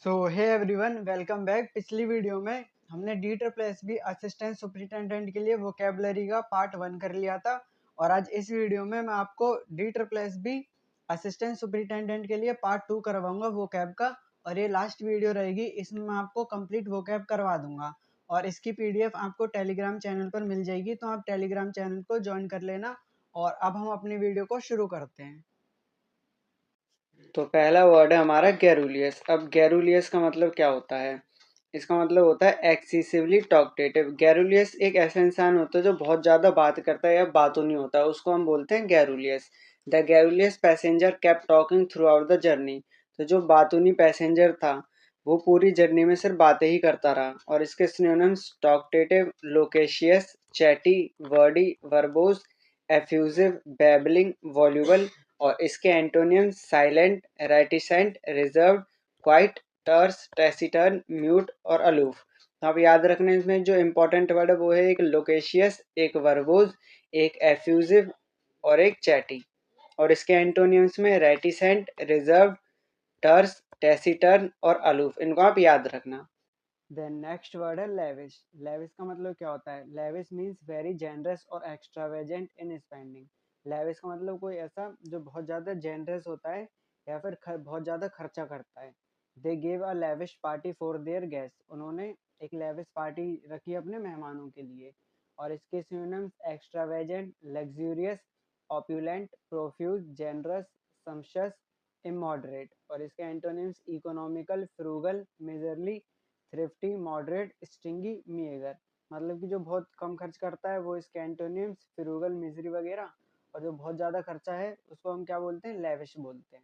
सो hey everyone, welcome back. पिछली video में हमने D triple S B assistant superintendent के लिए वोकेबलरी का पार्ट 1 कर लिया था। और आज इस वीडियो में मैं आपको D triple S B assistant superintendent के लिए पार्ट 2 करवाऊंगा वोकैब का। और ये लास्ट वीडियो रहेगी, इसमें मैं आपको कंप्लीट वोकैब करवा दूंगा। और इसकी पीडीएफ आपको टेलीग्राम चैनल पर मिल जाएगी, तो आप टेलीग्राम चैनल को ज्वाइन कर लेना। और अब हम अपनी वीडियो को शुरू करते हैं। तो पहला वर्ड है हमारा गैरुलियस। अब गैरुलियस का मतलब क्या होता है? इसका मतलब होता है एक्सेसिवली टॉकटेटिव। गैरुलियस एक ऐसा इंसान होता है जो बहुत ज़्यादा बात करता है या बातों नहीं होता है, उसको हम बोलते हैं garrulous. The garrulous passenger kept talking throughout the journey. तो जो बातूनी पैसेंजर था वो पूरी जर्नी में सिर्फ बातें ही करता रहा। और इसके synonyms talkative, loquacious, chatty, wordy, verbose, effusive, babbling, voluble. और इसके antonym silent, reticent, reserved, quiet, terse, taciturn, mute और अलूफ। तो आप याद रखना, इसमें जो इंपॉर्टेंट वर्ड है वो है एक लोकेशियस, एक वर्बोज, एक एफ्यूजिव और एक चैटी। और इसके एंटोनियम्स में रेटिसेंट, रिजर्व्ड, टर्स, टैसिटर्न और अलूफ। इनको आप याद रखना। देन नेक्स्ट वर्ड है लेविश। लेविश का मतलब क्या होता है? लेविश मीन्स वेरी जेनरस और एक्स्ट्रावेजेंट इन स्पेंडिंग। लेविश का मतलब कोई ऐसा जो बहुत ज़्यादा जेनरस होता है या फिर बहुत ज़्यादा खर्चा करता है। They gave a lavish party for their guest. उन्होंने एक लेविश पार्टी रखी अपने मेहमानों के लिए। और इसके synonyms extravagant, luxurious, opulent, profuse, generous, sumptuous, immoderate. और इसके antonyms economical, frugal, miserly, thrifty, moderate, stingy, meagre. मतलब कि जो बहुत कम खर्च करता है वो इसके एंटोनिम्स फ्रूगल, मिजरी वगैरह। और जो बहुत ज़्यादा खर्चा है उसको हम क्या बोलते हैं? लेविश बोलते हैं।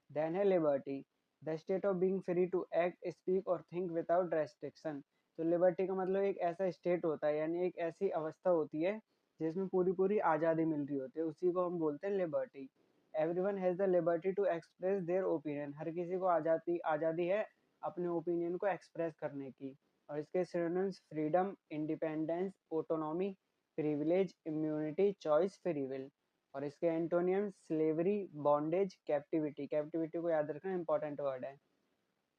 देन है liberty. The state of being free to act, speak और थिंक विदाउट रेस्ट्रिक्शन। तो लिबर्टी का मतलब एक ऐसा स्टेट होता है, यानी एक ऐसी अवस्था होती है जिसमें पूरी पूरी आज़ादी मिल रही होती है, उसी को हम बोलते हैं liberty. Everyone has the liberty to express their opinion. हर किसी को आज़ादी आज़ादी है अपने ओपिनियन को एक्सप्रेस करने की। और इसके synonyms freedom, independence, autonomy, privilege, immunity, choice, free will. और इसके एंटोनियम्स स्लेवरी, बॉन्डेज, कैप्टिविटी। कैप्टिविटी को याद रखना, इंपॉर्टेंट वर्ड है।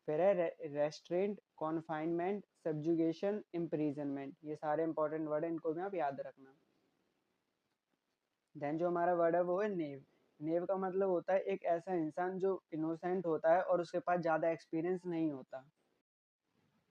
फिर है रेस्ट्रेंट, कॉन्फाइनमेंट, सब्जुगेशन, इम्प्रीजनमेंट। ये सारे इंपॉर्टेंट वर्ड है, इनको भी आप याद रखना। देन जो हमारा वर्ड है वो है नेव। नेव का मतलब होता है एक ऐसा इंसान जो इनोसेंट होता है और उसके पास ज़्यादा एक्सपीरियंस नहीं होता।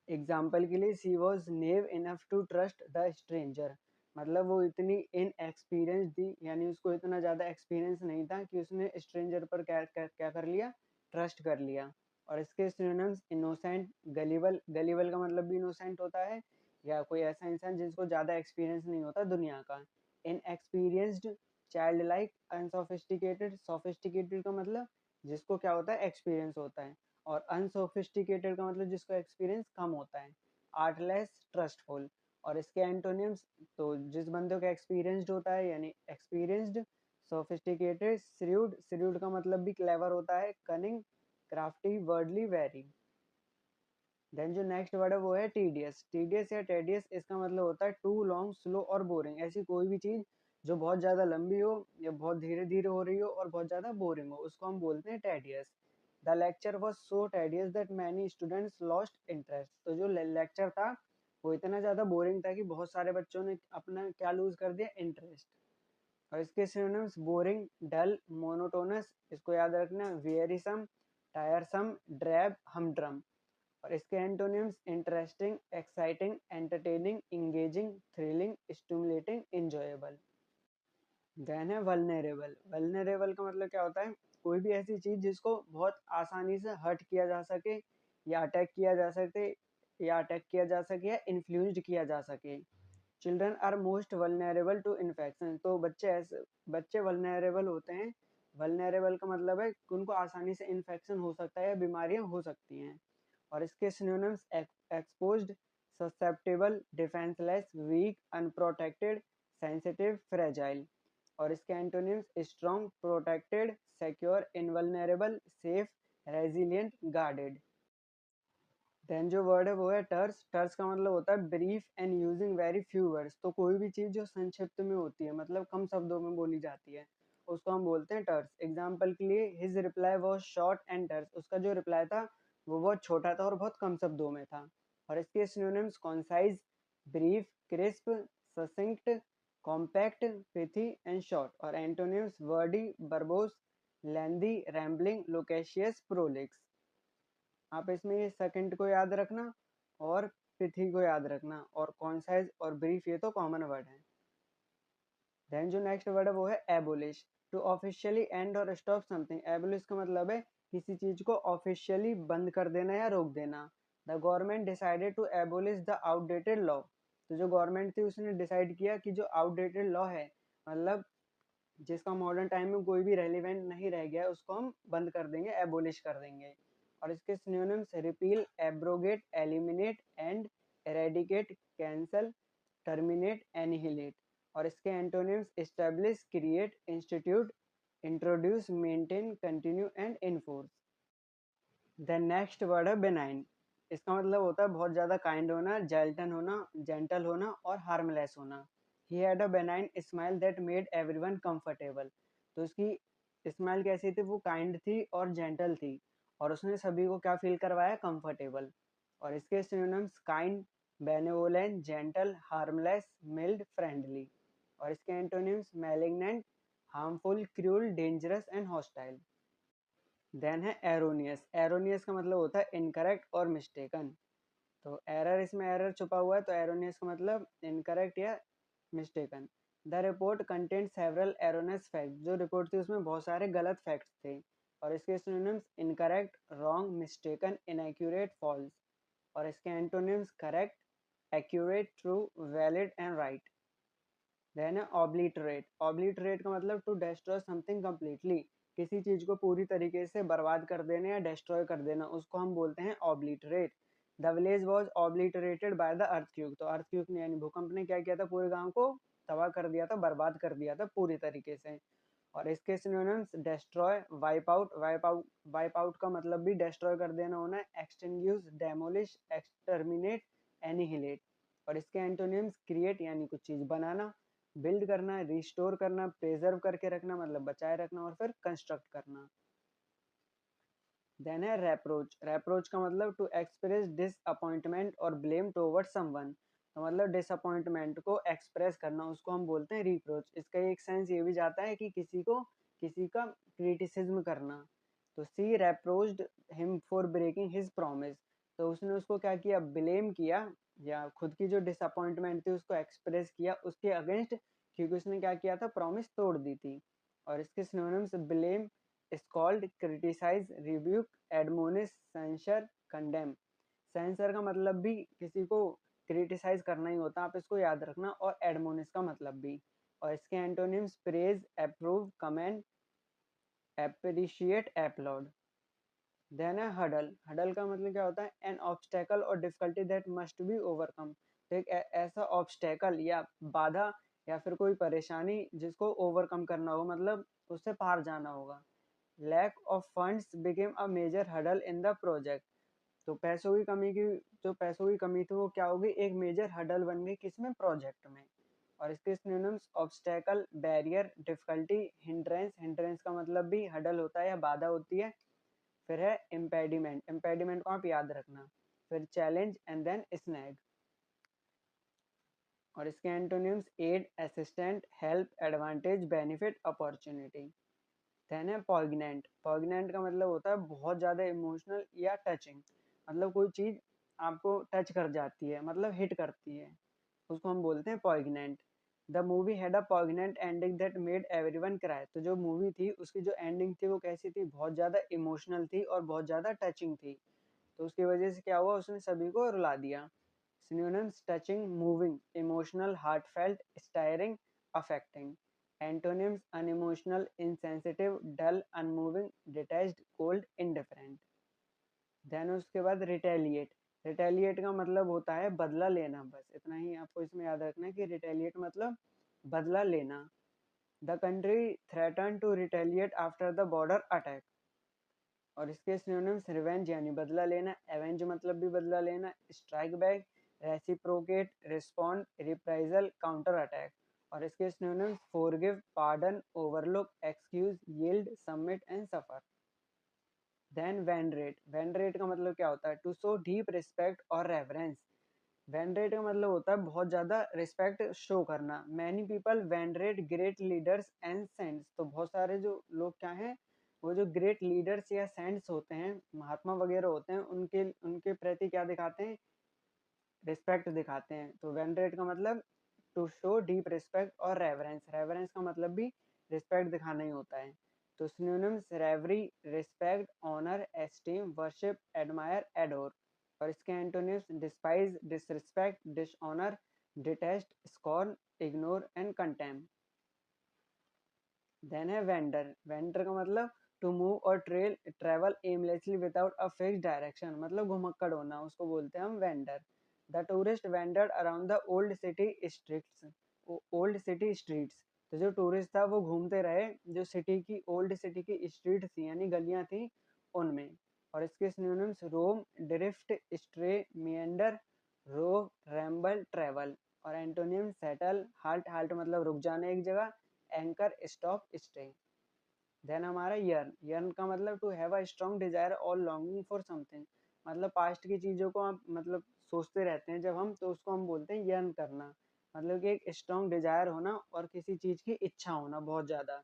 एग्जाम्पल के लिए she was naive enough to trust the stranger. मतलब वो इतनी इनएक्सपीरियंस थी, यानी उसको इतना ज़्यादा एक्सपीरियंस नहीं था कि उसने स्ट्रेंजर पर क्या कर लिया, ट्रस्ट कर लिया। और इसके सिनोनिम्स इनोसेंट, गलीबल। गलीबल का मतलब भी इनोसेंट होता है या कोई ऐसा इंसान जिसको ज़्यादा एक्सपीरियंस नहीं होता दुनिया का। Inexperienced, child like, unsophisticated. Sophisticated का मतलब जिसको क्या होता है, एक्सपीरियंस होता है। और अनसोफिस्टिकेटेड का मतलब जिसको एक्सपीरियंस कम होता है। Artless, trustful. और इसके एंटोनिम्स, तो जिस बंदे का एक्सपीरियंस्ड होता है यानी एक्सपीरियंस्ड, सोफिस्टिकेटेड, श्रूड। श्रूड का मतलब भी क्लेवर होता है, cunning, crafty, worldly, very. Then जो नेक्स्ट वर्ड है वो है टीडियस। टीडियस या टेडियस, इसका मतलब होता है टू लॉन्ग, स्लो और बोरिंग। ऐसी कोई भी चीज जो बहुत ज्यादा लंबी हो या बहुत धीरे धीरे हो रही हो और बहुत ज्यादा बोरिंग हो, उसको हम बोलते हैं tedious. The lecture was so tedious that many students lost interest. तो जो लेक्चर था वो इतना ज्यादा बोरिंग था कि बहुत सारे बच्चों ने अपना क्या लूज कर दिया, इंटरेस्ट। और इसके सिनोनिम्स बोरिंग, डल, मोनोटोनस। इसको याद रखना, वेयरिसम, टायरसम, ड्रैब, हमड्रम। और इसके antonyms interesting, exciting, entertaining, engaging, thrilling, stimulating, enjoyable. Then है वल्नरेबल। वल्नरेबल का मतलब क्या होता है? कोई भी ऐसी चीज जिसको बहुत आसानी से हर्ट किया जा सके या अटैक किया जा सके या इन्फ्लुएंस्ड किया जा सके। Children are most vulnerable to infection. तो बच्चे वल्नरेबल होते हैं। वल्नरेबल का मतलब है कि उनको आसानी से इन्फेक्शन हो सकता है या बीमारियां हो सकती हैं। और इसके synonyms exposed, susceptible, defenceless, weak, unprotected, sensitive, fragile. और इसके antonyms strong, protected, secure, invulnerable, safe, resilient, guarded. Then जो वर्ड है वो है टर्स। टर्स का मतलब होता है brief and using very few words. तो कोई भी चीज जो संक्षिप्त में होती है, मतलब कम शब्दों में बोली जाती है, उसको हम बोलते हैं टर्स। एग्जाम्पल के लिए his reply was short and terse. उसका जो रिप्लाई था वो बहुत छोटा था और बहुत कम शब्दों में था। और इसके synonyms concise, brief, crisp, succinct, compact, pithy and short. और antonyms wordy, verbose, lengthy, rambling, loquacious, prolix. आप इसमें ये सेकंड को याद रखना और पिथी को याद रखना, और कॉन्साइज और ब्रीफ ये तो कॉमन वर्ड है। देन जो नेक्स्ट वर्ड है वो है एबोलिश। टू ऑफिशियली एंड और स्टॉप समथिंग। एबोलिश का मतलब है किसी चीज को ऑफिशियली बंद कर देना या रोक देना। The government decided to abolish the outdated law. तो जो गवर्नमेंट थी उसने डिसाइड किया कि जो आउटडेटेड लॉ है, मतलब जिसका मॉडर्न टाइम में कोई भी रेलिवेंट नहीं रह गया, उसको हम बंद कर देंगे, एबोलिश कर देंगे। और इसके synonyms repeal, abrogate, eliminate, and, eradicate, cancel, terminate, annihilate. और इसके antonyms establish, create, institute, introduce, maintain, continue and enforce. Then next word है बेनाइन। इसका मतलब होता है बहुत ज़्यादा काइंड होना, जेंटल होना और हार्मलेस होना। He had a benign smile that made everyone comfortable. तो उसकी स्माइल कैसी थी? वो काइंड थी और जेंटल थी, और उसने सभी को क्या फील करवाया? कंफर्टेबल। और इसके synonyms kind, benevolent, gentle, harmless, mild, friendly. और इसके antonyms malignant, harmful, cruel, dangerous and hostile. Then है एरोनियस। एरोनियस का मतलब होता है इनकरेक्ट और मिस्टेकन। तो एरर, इसमें एरर छुपा हुआ है, तो एरोनियस का मतलब इनकरेक्ट या mistaken. The report content several erroneous fact. जो रिपोर्ट थी उसमें बहुत सारे गलत फैक्ट्स थे। और इसके synonyms incorrect, wrong, mistaken, inaccurate, false. और इसके antonyms correct, accurate, true, valid and right. Then है ऑब्लिटरेट। ऑब्लिटरेट का मतलब टू डिस्ट्रॉय समथिंग कंप्लीटली। किसी चीज को पूरी तरीके से बर्बाद कर देना या डिस्ट्रॉय कर देना, उसको हम बोलते हैं obliterate. The village was obliterated by the earthquake. तो अर्थक्वेक ने यानी भूकंप ने क्या किया था? पूरे गांव को तबाह कर दिया था, बर्बाद कर दिया था पूरी तरीके से। और इसके synonyms destroy, wipe out. Wipe out का मतलब भी डिस्ट्रॉय कर देना होना है। Extinguish, demolish, exterminate, annihilate. और इसके एंटोनिम्स क्रिएट यानी कुछ चीज बनाना, बिल्ड करना, रिस्टोर करना, प्रिजर्व करके रखना मतलब बचाए रखना, और फिर कंस्ट्रक्ट करना। देन है रेप्रोच। रेप्रोच का मतलब टू एक्सप्रेस डिसअपॉइंटमेंट और ब्लेम टूवर्ड समवन। तो मतलब डिसअपॉइंटमेंट को एक्सप्रेस करना, उसको हम बोलते हैं रिप्रोच। इसका एक सेंस ये भी जाता है कि किसी का क्रिटिसिज्म करना। तो she reproached him for breaking his promise. तो उसने उसको क्या किया? ब्लेम किया, या खुद की जो डिसअपॉइंटमेंट थी उसको एक्सप्रेस किया उसके अगेंस्ट, क्योंकि उसने क्या किया था? प्रॉमिस तोड़ दी थी। और इसके synonyms blame, scold, criticise, rebuke, admonish, censure, condemn. Censure का मतलब भी किसी को क्रिटिसाइज करना ही होता है, आप इसको याद रखना, और एडमोनिश का मतलब भी। और इसके antonyms praise, approve, commend, appreciate, applaud. Then है हडल। हडल का मतलब क्या होता है? एन ऑब्स्टेकल और difficulty that must be overcome. तो एक ऐसा ऑब्स्टेकल या बाधा या फिर कोई परेशानी जिसको ओवरकम करना हो, मतलब उससे पार जाना होगा। Lack of funds became a major hurdle in the project. तो पैसों की कमी थी, वो क्या होगी? एक मेजर हडल बन गई, किसमें? प्रोजेक्ट में। और इसके synonyms obstacle, barrier, difficulty, hindrance. Hindrance का मतलब भी हडल होता है या बाधा होती है। फिर है इम्पेडिमेंट। इम्पेडिमेंट को आप याद रखना। फिर चैलेंज एंड देन स्नैग। और इसके antonyms aid, assistant, help, advantage, benefit, opportunity. Then है पॉइग्नेंट। पॉइग्नेंट का मतलब होता है बहुत ज़्यादा इमोशनल या टचिंग। मतलब कोई चीज़ आपको टच कर जाती है, मतलब हिट करती है, उसको हम बोलते हैं poignant. The movie had a poignant ending that made everyone cry. तो जो मूवी थी उसकी जो एंडिंग थी वो कैसी थी? बहुत ज़्यादा इमोशनल थी और बहुत ज़्यादा टचिंग थी। तो उसकी वजह से क्या हुआ? उसने सभी को रुला दिया। Synonyms touching, moving, emotional, heartfelt, stirring, affecting. Antonyms unemotional, insensitive, dull, unmoving, detached, cold, indifferent. Then उसके बाद retaliate. Retaliate का मतलब होता है बदला लेना। बस इतना ही आपको इसमें याद रखना है कि retaliate मतलब बदला लेना। The country threatened to retaliate after the border attack. और इसके सिनोनिम्स रिवेंज यानी बदला लेना, एवेंज मतलब भी बदला लेना, strike back, reciprocate, respond, reprisal, counter attack. और इसके synonyms forgive, pardon, overlook, excuse, yield, submit and suffer. Then venerate का मतलब क्या होता है? टू शो डीप रिस्पेक्ट और रेवरेंस। वेनरेट का मतलब होता है बहुत ज़्यादा रिस्पेक्ट शो करना। Many people venerate great leaders and saints. तो बहुत सारे जो लोग क्या हैं, वो जो ग्रेट लीडर्स या सेंट्स होते हैं, महात्मा वगैरह होते हैं, उनके उनके प्रति क्या दिखाते हैं? रिस्पेक्ट दिखाते हैं। तो वेनरेट का मतलब टू शो डीप रिस्पेक्ट और रेवरेंस। रेवरेंस का मतलब भी रिस्पेक्ट दिखाना ही होता है। तो synonyms revere, respect, honour, esteem, worship, admire, adore. और इसके antonyms despise, disrespect, dishonour, detest, scorn, ignore and contemn. Then है वेंडर। वेंडर का मतलब टू मूव और travel aimlessly without a fix direction, मतलब घुमक्कड़ होना, उसको बोलते हैं हम wander. The tourist wander around the old city streets. तो जो टूरिस्ट था वो घूमते रहे जो ओल्ड सिटी की स्ट्रीट थी यानी गलियां थी उनमें। और इसके synonyms roam, drift, stray, meander, rove, ramble, travel. और एंटोनियम सेटल, हाल्ट, हाल्ट मतलब रुक जाना एक जगह, एंकर, स्टॉप, स्टे। देन हमारा यर्न। यर्न का मतलब to have a strong desire और लॉन्गिंग फॉर समथिंग, मतलब पास्ट की चीज़ों को हम मतलब सोचते रहते हैं जब हम, तो उसको हम बोलते हैं यर्न करना। मतलब कि एक स्ट्रॉन्ग डिजायर होना और किसी चीज़ की इच्छा होना बहुत ज़्यादा।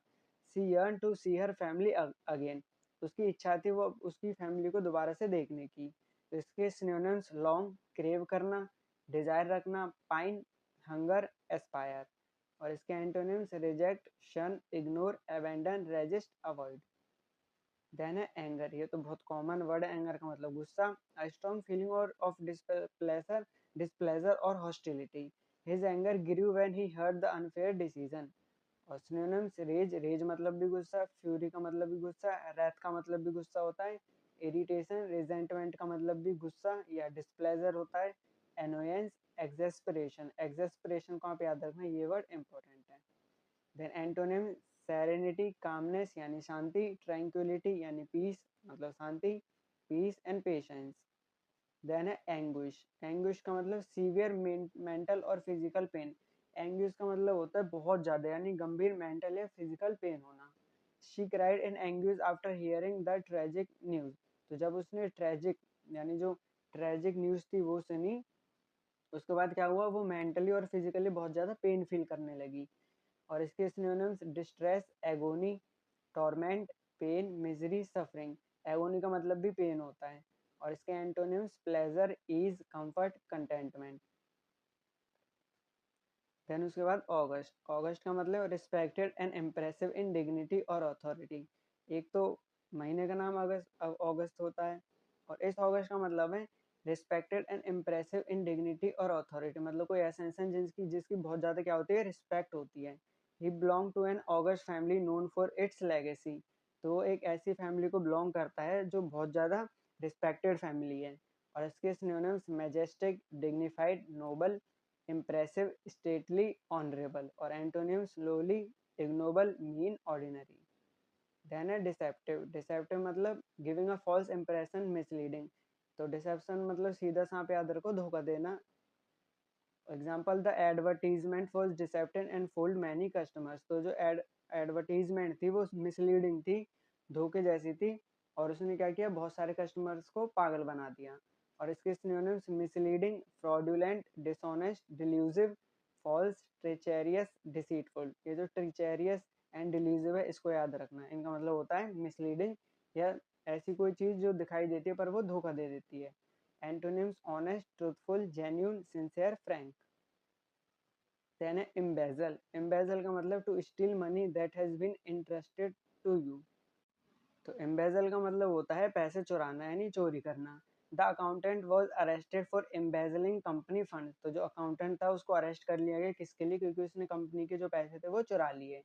She yearn to see her family again. उसकी इच्छा थी वो उसकी फैमिली को दोबारा से देखने की। तो इसके सिनोनिम्स लॉन्ग, क्रेव करना, डिजायर रखना, पाइन, हंगर, एस्पायर। और इसके antonyms reject, shun, ignore, abandon, resist, avoid. Then है एंगर। ये तो बहुत कॉमन वर्ड है। एंगर का मतलब गुस्सा, अ स्ट्रॉन्ग फीलिंग और ऑफ डिस्प्लेजर और hostility. His anger grew when he heard the unfair decision. और सिनोनिम्स रेज। रेज मतलब भी गुस्सा, फ्यूरी का मतलब भी गुस्सा, रैथ का मतलब भी गुस्सा होता है, इरिटेशन, रिजेंटमेंट का मतलब भी गुस्सा या डिस्प्लेजर होता है, एनोयंस, एक्सेस्परेशन। एक्सेस्परेशन को आप याद रखना, ये वर्ड इंपॉर्टेंट है। देन एंटोनिम सेरेनिटी, कामनेस यानी शांति, ट्रैंक्विलिटी यानी पीस मतलब शांति, पीस एंड पेशेंस। देन है एंग्विश। एंग्विश का मतलब सीवियर मेंटल और फिजिकल पेन। एंग्विश का मतलब होता है बहुत ज्यादा यानी गंभीर मेंटल या फिजिकल पेन होना। She cried in anguish after hearing the tragic news. तो जब उसने ट्रेजिक यानी जो ट्रेजिक न्यूज थी वो सुनी, उसके बाद क्या हुआ, वो मेंटली और फिजिकली बहुत ज्यादा पेन फील करने लगी। और इसके synonyms distress, agony, torment, pain, misery, suffering. Agony का मतलब भी पेन होता है। और इसके antonyms pleasure, ease, comfort, contentment. Then उसके बाद ऑगस्ट। ऑगस्ट का मतलब respected and impressive in dignity और अथॉरिटी। एक तो महीने का नाम अगस्त अगस्त होता है। और इस ऑगस्ट का मतलब है respected and impressive in dignity और अथॉरिटी, मतलब कोई ऐसा इंसान जिसकी जिसकी बहुत ज़्यादा क्या होती है, रिस्पेक्ट होती है। He belong to an august family known for its legacy. तो वो एक ऐसी फैमिली को बिलोंग करता है जो बहुत ज़्यादा रिस्पेक्टेड फैमिली है। और इसके synonyms majestic, dignified, noble, impressive, stately, honorable। और antonym slowly, ignoble, mean, ordinary. Then है डिसेप्टिव। डिसेप्टिव मतलब giving a false impression, misleading. तो डिसेप्शन मतलब सीधा सांप याद रखो, धोखा देना। Example the advertisement was deceptive and fooled many customers. तो जो एडवर्टीजमेंट थी वो मिसलीडिंग थी, धोखे जैसी थी, और उसने क्या किया, बहुत सारे कस्टमर्स को पागल बना दिया। और इसके synonyms misleading, fraudulent, dishonest, delusive, false, treacherous, deceitful. ये जो ट्रेचेरियस एंड डिल्यूसिव है इसको याद रखना, इनका मतलब होता है मिसलीडिंग या ऐसी कोई चीज जो दिखाई देती है पर वो धोखा दे देती है। Antonyms honest, truthful, genuine, sincere, frank. Then है एम्बेजल। एम्बेजल का मतलब to steal money that has been interested to you. तो एम्बेजल का मतलब होता है पैसे चुराना यानी चोरी करना। The accountant was arrested for embezzling company fund. तो जो अकाउंटेंट था उसको अरेस्ट कर लिया गया, किसके लिए, क्योंकि उसने कंपनी के जो पैसे थे वो चुरा लिए।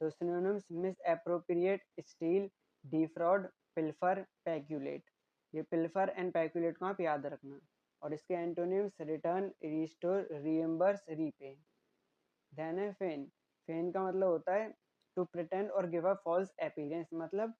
तो synonyms misappropriate, steal, defraud, pilfer, peculate. ये पिल्फर एंड पैक्यूलेट को आप याद रखना। और इसके antonyms return, restore, reimburse, repay. Then है फेन। फेन का मतलब होता है टू प्रिटेंड और गिव अ फॉल्स अपीयरेंस, मतलब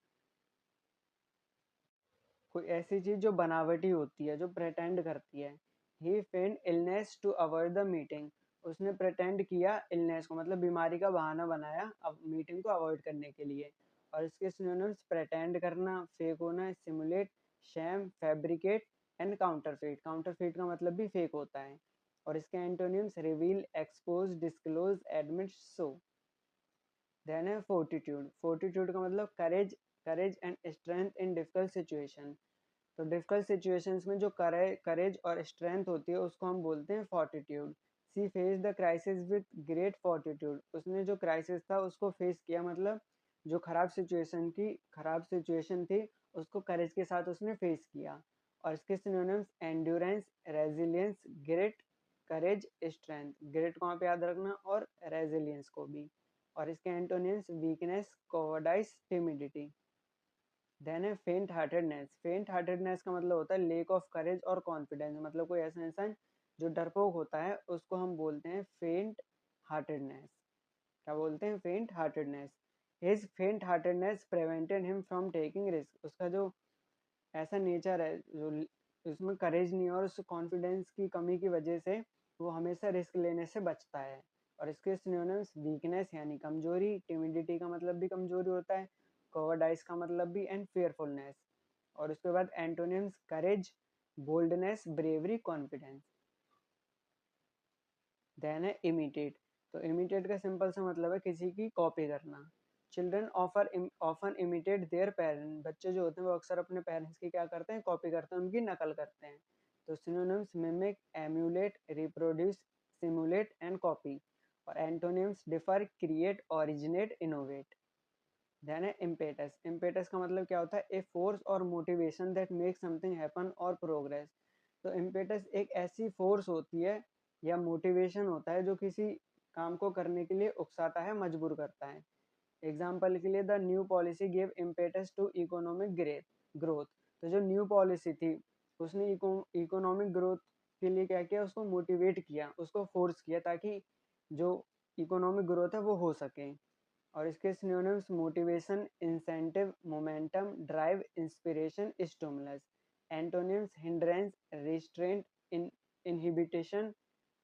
कोई ऐसी चीज जो बनावटी होती है, जो प्रेटेंड करती है। He feigned illness to avoid the meeting. उसने प्रेटेंड किया इलनेस को, मतलब बीमारी का बहाना बनाया अब मीटिंग को अवॉइड करने के लिए। और इसके सिनोनिम्स प्रेटेंड करना, फेक होना, simulate, sham, fabricate and counterfeit. Counterfeit का मतलब भी फेक होता है। और इसके antonyms reveal, expose, disclose, admit, show. Then है फोर्टिट्यूड। फोर्टिट्यूड का मतलब courage, courage and strength in difficult situation. तो डिफिकल्ट सिचुएशंस में जो करेज और स्ट्रेंथ होती है उसको हम बोलते हैं fortitude. She face the crisis with great fortitude. उसने जो क्राइसिस था उसको फेस किया, मतलब जो खराब सिचुएशन थी उसको करेज के साथ उसने फेस किया। और इसके सिनोनिम्स एंड्योरेंस, रेजिलियंस, ग्रेट, करेज, स्ट्रेंथ। ग्रेट को वहाँ पे याद रखना और रेजिलियंस को भी। और इसके एंटोनिम्स वीकनेस, कोवर्डाइस, टिमिडिटी। देन है फेंट हार्टेडनेस। फेंट हार्टेडनेस का मतलब होता है लेक ऑफ करेज और कॉन्फिडेंस। मतलब कोई ऐसा इंसान जो डरपोक होता है उसको हम बोलते हैं फेंट हार्टेडनेस। क्या बोलते हैं? फेंट हार्टेडनेस। हिज फेंट heartedness prevented him from taking risk. उसका जो ऐसा नेचर है, जो उसमें करेज नहीं है और उस कॉन्फिडेंस की कमी की वजह से वो हमेशा रिस्क लेने से बचता है। और इसके सिनोनिम्स वीकनेस यानी कमजोरी, टिमिडिटी का मतलब भी कमजोरी होता है, कोवर्डाइस का मतलब भी, एंड फेयरफुलनेस। और उसके बाद एंटोनिम्स करेज, बोल्डनेस, ब्रेवरी, कॉन्फिडेंस। देन है इमिटेट। तो इमिटेट का सिंपल सा मतलब है किसी की कॉपी करना। Children often imitate there parent. बच्चे जो होते हैं वो अक्सर अपने पेरेंट्स की क्या करते हैं? कॉपी करते हैं, उनकी नकल करते हैं। तो synonyms mimic, emulate, reproduce, simulate and copy. और antonyms differ, create, originate, innovate. Then है इम्पेटस। इम्पेटस का मतलब क्या होता है? ए फोर्स और motivation that make something happen और प्रोग्रेस। तो इम्पेटस एक ऐसी फोर्स होती है या मोटिवेशन होता है जो किसी काम को करने के लिए उकसाता है, मजबूर करता है। एग्जाम्पल के लिए the new policy give impetus to economic growth. तो जो न्यू पॉलिसी थी उसने इकोनॉमिक ग्रोथ के लिए क्या किया? उसको मोटिवेट किया, उसको फोर्स किया ताकि जो इकोनॉमिक ग्रोथ है वो हो सके। और इसके synonyms motivation, incentive, momentum, drive, inspiration, stimulus. Antonyms hindrance, restraint, inhibition,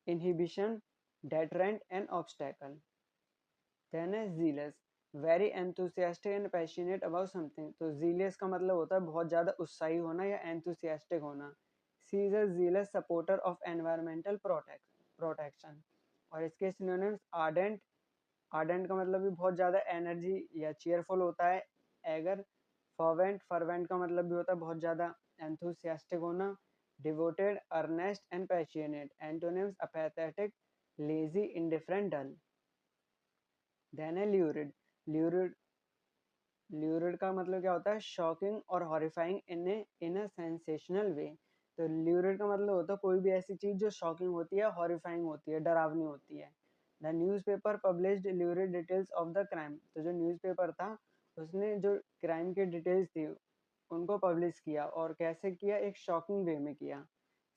inhibition, deterrent and obstacle. Then है zealous. Very enthusiastic and passionate about something. तो जीलियस का मतलब होता है बहुत ज़्यादा उत्साही होना या एंथुसियास्टिक होना। She is a zealous supporter of environmental protection. और इसके सिनोनिम्स आर्डेंट। आर्डेंट का मतलब भी बहुत ज़्यादा एनर्जी या चेयरफुल होता है। Eager, fervent. फर्वेंट का मतलब भी होता है बहुत ज़्यादा एंथुसियास्टिक होना। Devoted, earnest and passionate. Antonyms apathetic, lazy, indifferent, dull. Then है ल्यूरिड। ल्यूरिड ल्यूरिड का मतलब क्या होता है? शॉकिंग और हॉरिफाइंग इन अ सेंसेशनल वे। तो ल्यूरिड का मतलब होता है कोई भी ऐसी चीज जो शॉकिंग होती है, हॉरिफाइंग होती है, डरावनी होती है। The newspaper published lurid details of the crime. तो जो न्यूज़पेपर था उसने जो क्राइम की डिटेल्स थी उनको पब्लिश किया। और कैसे किया? एक शॉकिंग वे में किया।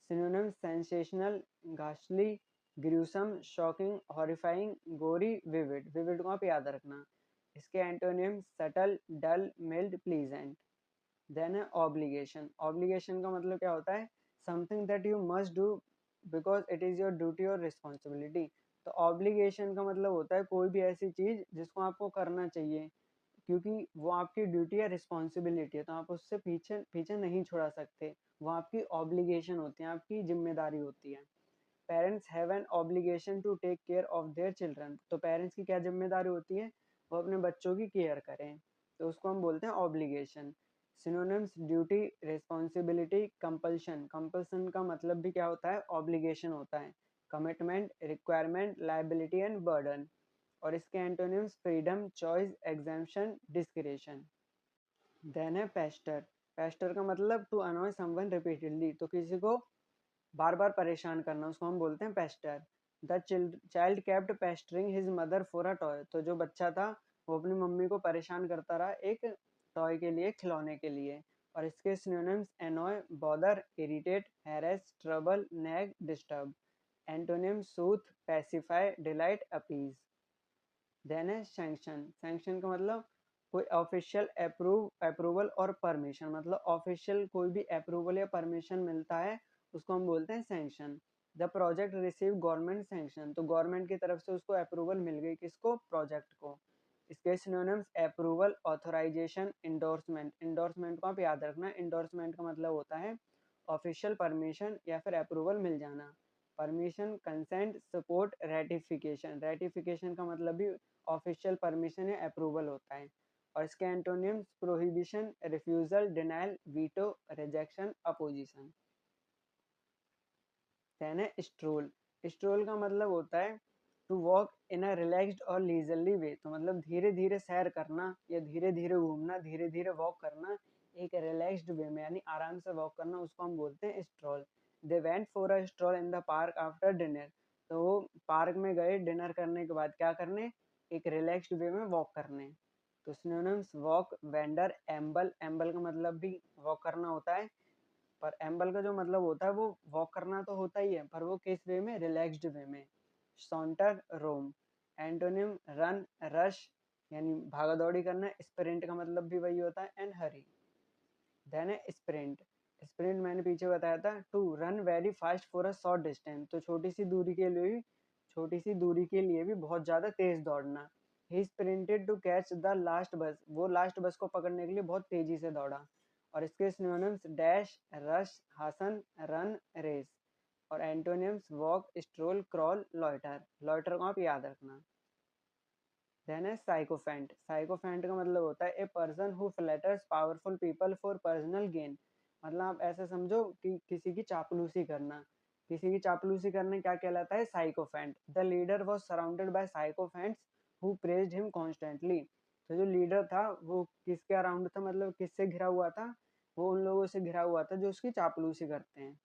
सिनोनिम सेंसेशनल, घासली, gruesome, shocking, horrifying, gory, vivid. Vivid को आप याद रखना। इसके antonym subtle, dull, mild, pleasant. Then है ऑब्लिगेशन। ऑब्लिगेशन का मतलब क्या होता है? Something that you must do because it is your duty और रिस्पॉन्सिबिलिटी। तो ऑब्लिगेशन का मतलब होता है कोई भी ऐसी चीज जिसको आपको करना चाहिए क्योंकि वो आपकी ड्यूटी या रिस्पॉन्सिबिलिटी है, तो आप उससे पीछे पीछे नहीं छुड़ा सकते। वो आपकी ऑब्लिगेशन होती है, आपकी जिम्मेदारी होती है। Parents have an obligation to take care of their children. तो पेरेंट्स की क्या जिम्मेदारी होती है? वो अपने बच्चों की केयर करें, तो उसको हम बोलते हैं obligation. Synonyms duty, responsibility, compulsion. Compulsion का मतलब भी क्या होता है? ऑब्लिगेशन होता है। Commitment, requirement, liability and burden. और इसके antonyms freedom, choice, exemption, discretion. Then है पेस्टर। पेस्टर का मतलब टू अनॉय समवन रिपीटेडली। तो किसी को बार बार परेशान करना, उसको हम बोलते हैं Pasteur. The child kept pestering his mother for a toy. तो जो बच्चा था वो अपनी मम्मी को परेशान करता रहा एक टॉय के लिए, खिलौने के लिए। और इसके synonyms annoy, bother, irritate, harass, trouble, nag, disturb. Antonym soothe, pacify, delight, appease. Then है सैंक्शन। सैंक्शन का मतलब कोई ऑफिशियल अप्रूवल और परमिशन। मतलब ऑफिशियल कोई भी अप्रूवल या परमिशन मिलता है उसको हम बोलते हैं sanction. The project receive government sanction. तो गवर्नमेंट की तरफ से उसको अप्रूवल मिल गई, किसको? प्रोजेक्ट को। इसके synonyms approval, authorisation, endorsement. Endorsement को आप याद रखना, इंडोर्समेंट का मतलब होता है ऑफिशियल परमिशन या फिर अप्रूवल मिल जाना। Permission, consent, support, ratification. Ratification का मतलब भी ऑफिशियल परमिशन या अप्रूवल होता है। और इसके antonyms prohibition, refusal, denial, veto, rejection, opposition. Then है स्ट्रोल। स्ट्रोल का मतलब होता है to walk in a relaxed और लीजरली वे। तो मतलब धीरे धीरे सैर करना या धीरे धीरे घूमना, धीरे धीरे वॉक करना एक रिलैक्स्ड वे में, यानी आराम से वॉक करना, उसको हम बोलते हैं stroll. They went for a stroll in the park after dinner. तो वो पार्क में गए डिनर करने के बाद क्या करने, एक रिलैक्स्ड वे में वॉक करने। तो सिनोनिम्स वॉक, वेंडर, एम्बल। एम्बल का मतलब भी वॉक करना होता है, पर एम्बल का जो मतलब होता है वो वॉक करना तो होता ही है, पर वो किस वे में, रिलैक्स्ड वे में। सॉन्टर, रोम। एंटोनिम रन, रश यानी भागा दौड़ी करना। स्प्रिंट का मतलब भी वही होता है, एंड हरी। देन है स्प्रिंट। स्प्रिंट मैंने पीछे बताया था, to run very fast for a short distance. तो छोटी सी दूरी के लिए भी बहुत ज्यादा तेज दौड़ना। ही sprinted to catch the last बस। वो लास्ट बस को पकड़ने के लिए बहुत तेजी से दौड़ा। और इसके synonyms dash, rush, hasten, run, race. और antonyms walk, stroll, crawl, loiter. Loiter को आप याद रखना। देन है साइकोफेंट। साइकोफेंट का मतलब होता है ए person who flutters powerful people for personal gain. मतलब आप ऐसे समझो कि किसी की चापलूसी करना। किसी की चापलूसी करने क्या कहलाता है, sycophant. The leader was surrounded by sycophants who praised him constantly. तो जो लीडर था वो किसके अराउंड था, मतलब किससे घिरा हुआ था, वो उन लोगों से घिरा हुआ था जो उसकी चापलूसी करते हैं।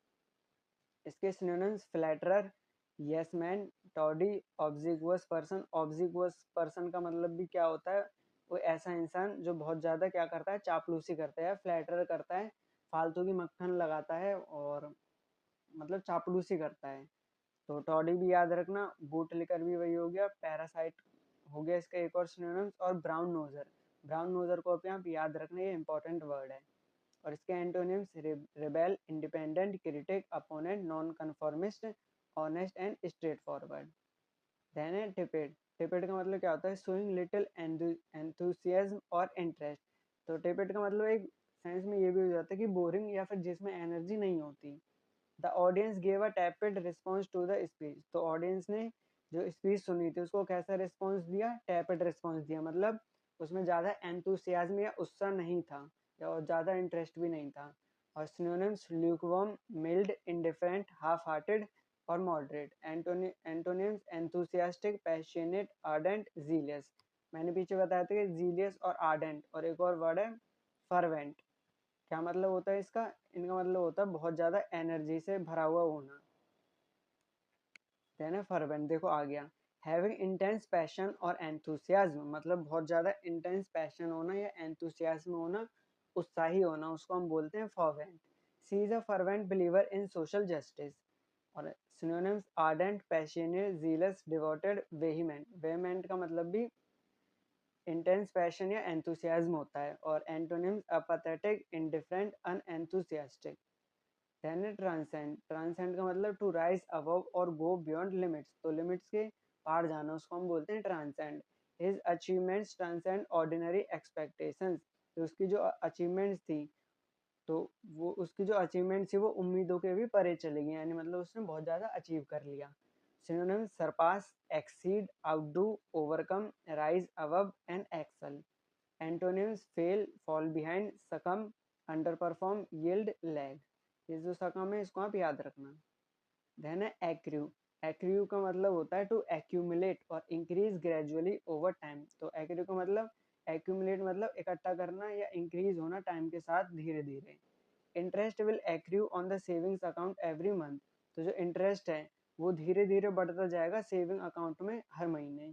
इसके synonyms flatterer, yes man, toady, obsequious person. Obsequious person का मतलब भी क्या होता है, वो ऐसा इंसान जो बहुत ज़्यादा क्या करता है, चापलूसी करता है, फ्लैटर करता है, फालतू की मक्खन लगाता है और मतलब चापलूसी करता है। तो टॉडी भी याद रखना, बूट लिकर भी वही हो गया, पैरासाइट हो गया इसका एक और सिनोनिम्स। और ब्राउन नोजर। ब्राउन नोजर को आप याद रखना, ये इंपॉर्टेंट वर्ड है। और इसके antonyms rebel, independent, critic, opponent, non conformist, honest and straightforward. Then है टिपिड। टिपिड का मतलब क्या होता है, शोइंग लिटिल एंथुसियाज्म और इंटरेस्ट। तो टिपिड का मतलब एक सेंस में ये भी हो जाता है कि बोरिंग या फिर जिसमें एनर्जी नहीं होती। The audience gave a tepid response to the speech. तो ऑडियंस ने जो स्पीच सुनी थी उसको कैसा रिस्पॉन्स दिया, टैपिड रिस्पॉन्स दिया। मतलब उसमें ज़्यादा एंथुसियाज्म या उत्साह नहीं था और ज़्यादा इंटरेस्ट भी नहीं था। और synonyms lukewarm, mild, indifferent, half hearted और moderate. Antonyms enthusiastic, passionate, ardent, zealous. मैंने पीछे बताया था कि जीलियस और आर्डेंट, और एक और वर्ड है फर्वेंट। क्या मतलब होता है इसका, इनका मतलब होता है बहुत ज़्यादा एनर्जी से भरा हुआ होना। देन है फर्वेंट, देखो आ गया। हैविंग इंटेंस पैशन और एंथुसियाज्म, मतलब बहुत ज़्यादा इंटेंस पैशन होना या एंथुसियाज्म होना, उत्साही होना, उसको हम बोलते हैं fervent. She is a fervent believer in social justice. और synonyms ardent, passionate, zealous, devoted, vehement. Vehement का मतलब भी इंटेंस पैशन या एंथुसियाज्म होता है। और एंटोनिम्स अपैथेटिक, इंडिफरेंट, अनएंथुसियास्टिक। देन है ट्रांसेंड। ट्रांसेंड का मतलब टू राइज अबव और गो बियॉन्ड लिमिट्स। तो लिमिट्स के पार जाना, उसको हम बोलते हैं transcend. His achievements transcend ordinary expectations. तो उसकी जो अचीवमेंट्स थी, तो वो उसकी जो अचीवमेंट थी वो उम्मीदों के भी परे चली गई, यानी मतलब उसने बहुत ज़्यादा अचीव कर लिया। Synonym surpass, exceed, outdo, overcome, rise above and excel. Antonyms fail, fall behind, succumb, underperform, yield, lag. ये जो सकम है इसको आप याद रखना। देन है एक्रू। एक्रू का मतलब होता है टू एक्यूमुलेट और इंक्रीज ग्रेजुअली ओवर टाइम। तो एक्रू का मतलब एक्यूमुलेट मतलब इकट्ठा करना या इंक्रीज होना टाइम के साथ धीरे धीरे। Interest will accrue on the savings account every month. तो जो इंटरेस्ट है वो धीरे धीरे बढ़ता जाएगा सेविंग अकाउंट में हर महीने।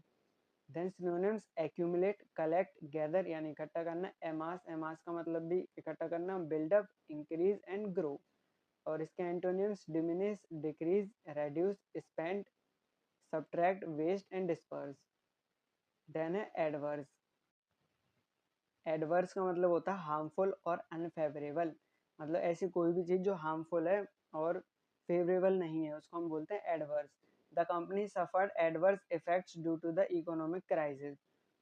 Then synonyms accumulate, collect, gather यानी इकट्ठा करना, एमास, एमास का मतलब भी इकट्ठा करना, बिल्डअप, इंक्रीज एंड ग्रो। और इसके antonyms diminish, decrease, reduce, spend, subtract, waste and disperse. Then है एडवर्स। एडवर्स का मतलब होता है हार्मफुल और अनफेवरेबल। मतलब ऐसी कोई भी चीज़ जो हार्मफुल है और फेवरेबल नहीं है उसको हम बोलते हैं adverse. The company suffered adverse effects due to the economic crisis.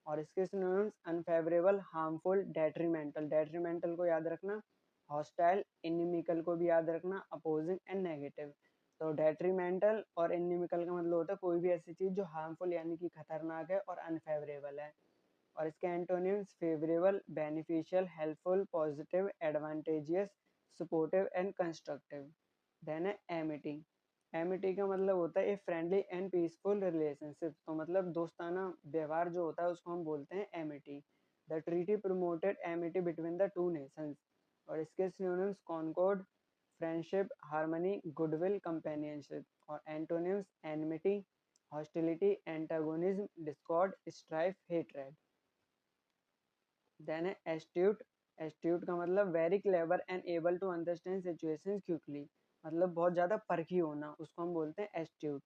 और इसके synonyms unfavourable, harmful, detrimental, detrimental को याद रखना, हॉस्टाइल, इनिमिकल को भी याद रखना, अपोजिंग एंड नेगेटिव। तो डेट्रीमेंटल और इनिमिकल का मतलब होता है कोई भी ऐसी चीज जो हार्मफुल यानी कि खतरनाक है और अनफेवरेबल है। और इसके antonyms favourable, beneficial, helpful, positive, advantageous, supportive and constructive. Then है एमिटी। एमिटी का मतलब होता है a friendly and peaceful relationship, तो मतलब दोस्ताना व्यवहार जो होता है उसको हम बोलते हैं amity. The treaty promoted amity between the two nations. और इसके synonyms concord, friendship, harmony, goodwill, companionship. और antonyms enmity, hostility, antagonism, discord, strife, hatred. Then है एस्ट्यूट। एस्ट्यूट का मतलब very clever and able to understand situations quickly, मतलब बहुत ज़्यादा परखी होना, उसको हम बोलते हैं astute.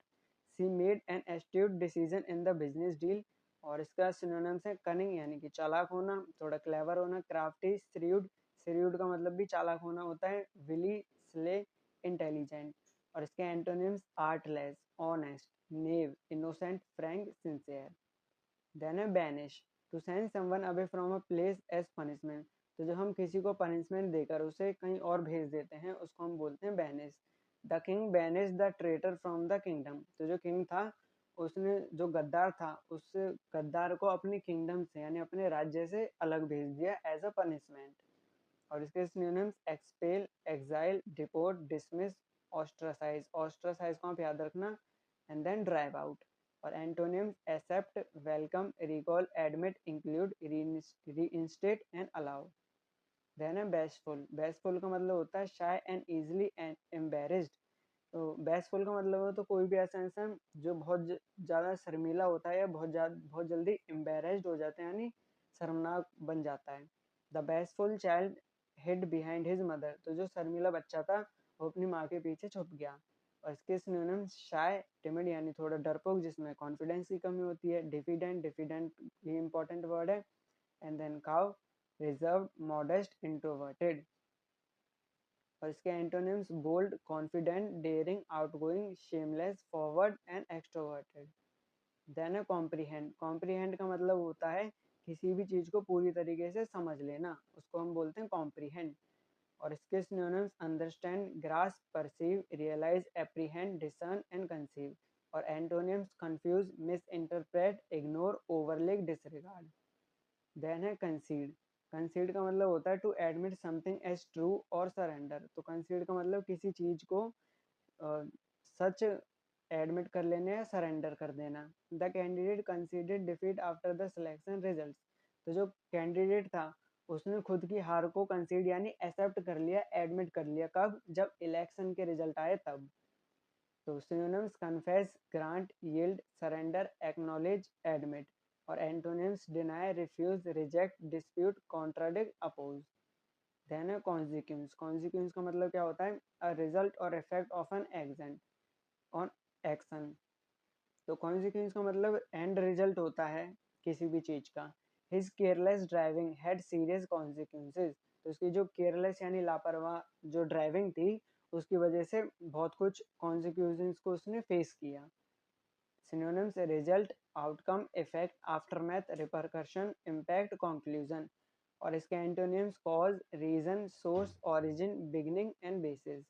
She made an astute decision in the business deal. और इसका सिनोनिम्स है कनिंग यानी कि चालाक होना, थोड़ा क्लेवर होना, क्राफ्टी, श्रीव्ड, श्रीव्ड का मतलब भी चालाक होना होता है, विली, स्ले, इंटेलिजेंट। और इसके antonyms artless, honest, naive, innocent, frank, sincere. Then है banish, to send someone away from a place as punishment, तो जब हम किसी को पनिशमेंट देकर उसे कहीं और भेज देते हैं उसको हम बोलते हैं banish. The king banish the traitor from the kingdom, तो जो किंग था उसने जो गद्दार था उस गद्दार को अपनी किंगडम से यानी अपने राज्य से अलग भेज दिया एज अ पनिशमेंट। और इसके synonyms expel, exile, deport, dismiss, ostracise, ostracise को आप याद रखना, एंड देन ड्राइव आउट। और antonyms accept, welcome, recall, admit, include, reinstate and allow. Then है बेस्टफुल। बेस्टफुल का मतलब होता है shy and easily and embarrassed, तो बेस्टफुल का मतलब हो तो कोई भी ऐसा इंसान जो बहुत ज़्यादा शर्मीला होता है या बहुत जल्दी एम्बेरेस्ड हो जाता है यानी शर्मनाक बन जाता है। The bashful child hid behind his mother, तो जो शर्मीला बच्चा था वो अपनी माँ के पीछे छुप गया। और इसके सिनोनिम्स शाय, टिमिड यानी थोड़ा डरपोक जिसमें कॉन्फिडेंस की कमी होती है, डिफिडेंट, डिफिडेंट ये इंपॉर्टेंट वर्ड है, and then coy, reserved, modest, introverted. और इसके antonyms bold, confident, daring, outgoing, shameless, forward and extroverted. Then है कॉम्प्रीहेंड। कॉम्प्रीहेंड का मतलब होता है किसी भी चीज को पूरी तरीके से समझ लेना, उसको हम बोलते हैं कॉम्प्रीहेंड। और इसके synonyms understand, grasp, perceive, realise, apprehend, discern and conceive. और antonyms confuse, misinterpret, ignore, overlook, disregard. Then है कंसीड। कंसीड का मतलब होता है to admit something as true और सरेंडर, तो कंसीड का मतलब किसी चीज को सच एडमिट कर लेना या सरेंडर कर देना। The candidate conceded defeat after the selection result, तो जो कैंडिडेट था उसने खुद की हार को कंसीड यानी एक्सेप्ट कर लिया, एडमिट कर लिया, कब, जब इलेक्शन के रिजल्ट आए तब। तो synonyms confess, grant, yield, surrender, acknowledge, admit. और antonyms deny, refuse, reject, dispute, contradict, oppose. Then है कॉन्सिक्वेंस। कॉन्सिक्वेंस का मतलब क्या होता है, अ रिजल्ट और effect of an action on action. तो कॉन्सिक्वेंस का मतलब एंड रिजल्ट होता है किसी भी चीज का। His careless driving had serious consequences, तो उसकी जो केयरलेस यानी लापरवाह जो ड्राइविंग थी उसकी वजह से बहुत कुछ कॉन्सिक्वेंसेस को उसने फेस किया। Synonyms result, outcome, effect, aftermath, repercussion, impact, conclusion. और इसके antonyms cause, reason, source, origin, beginning and basis.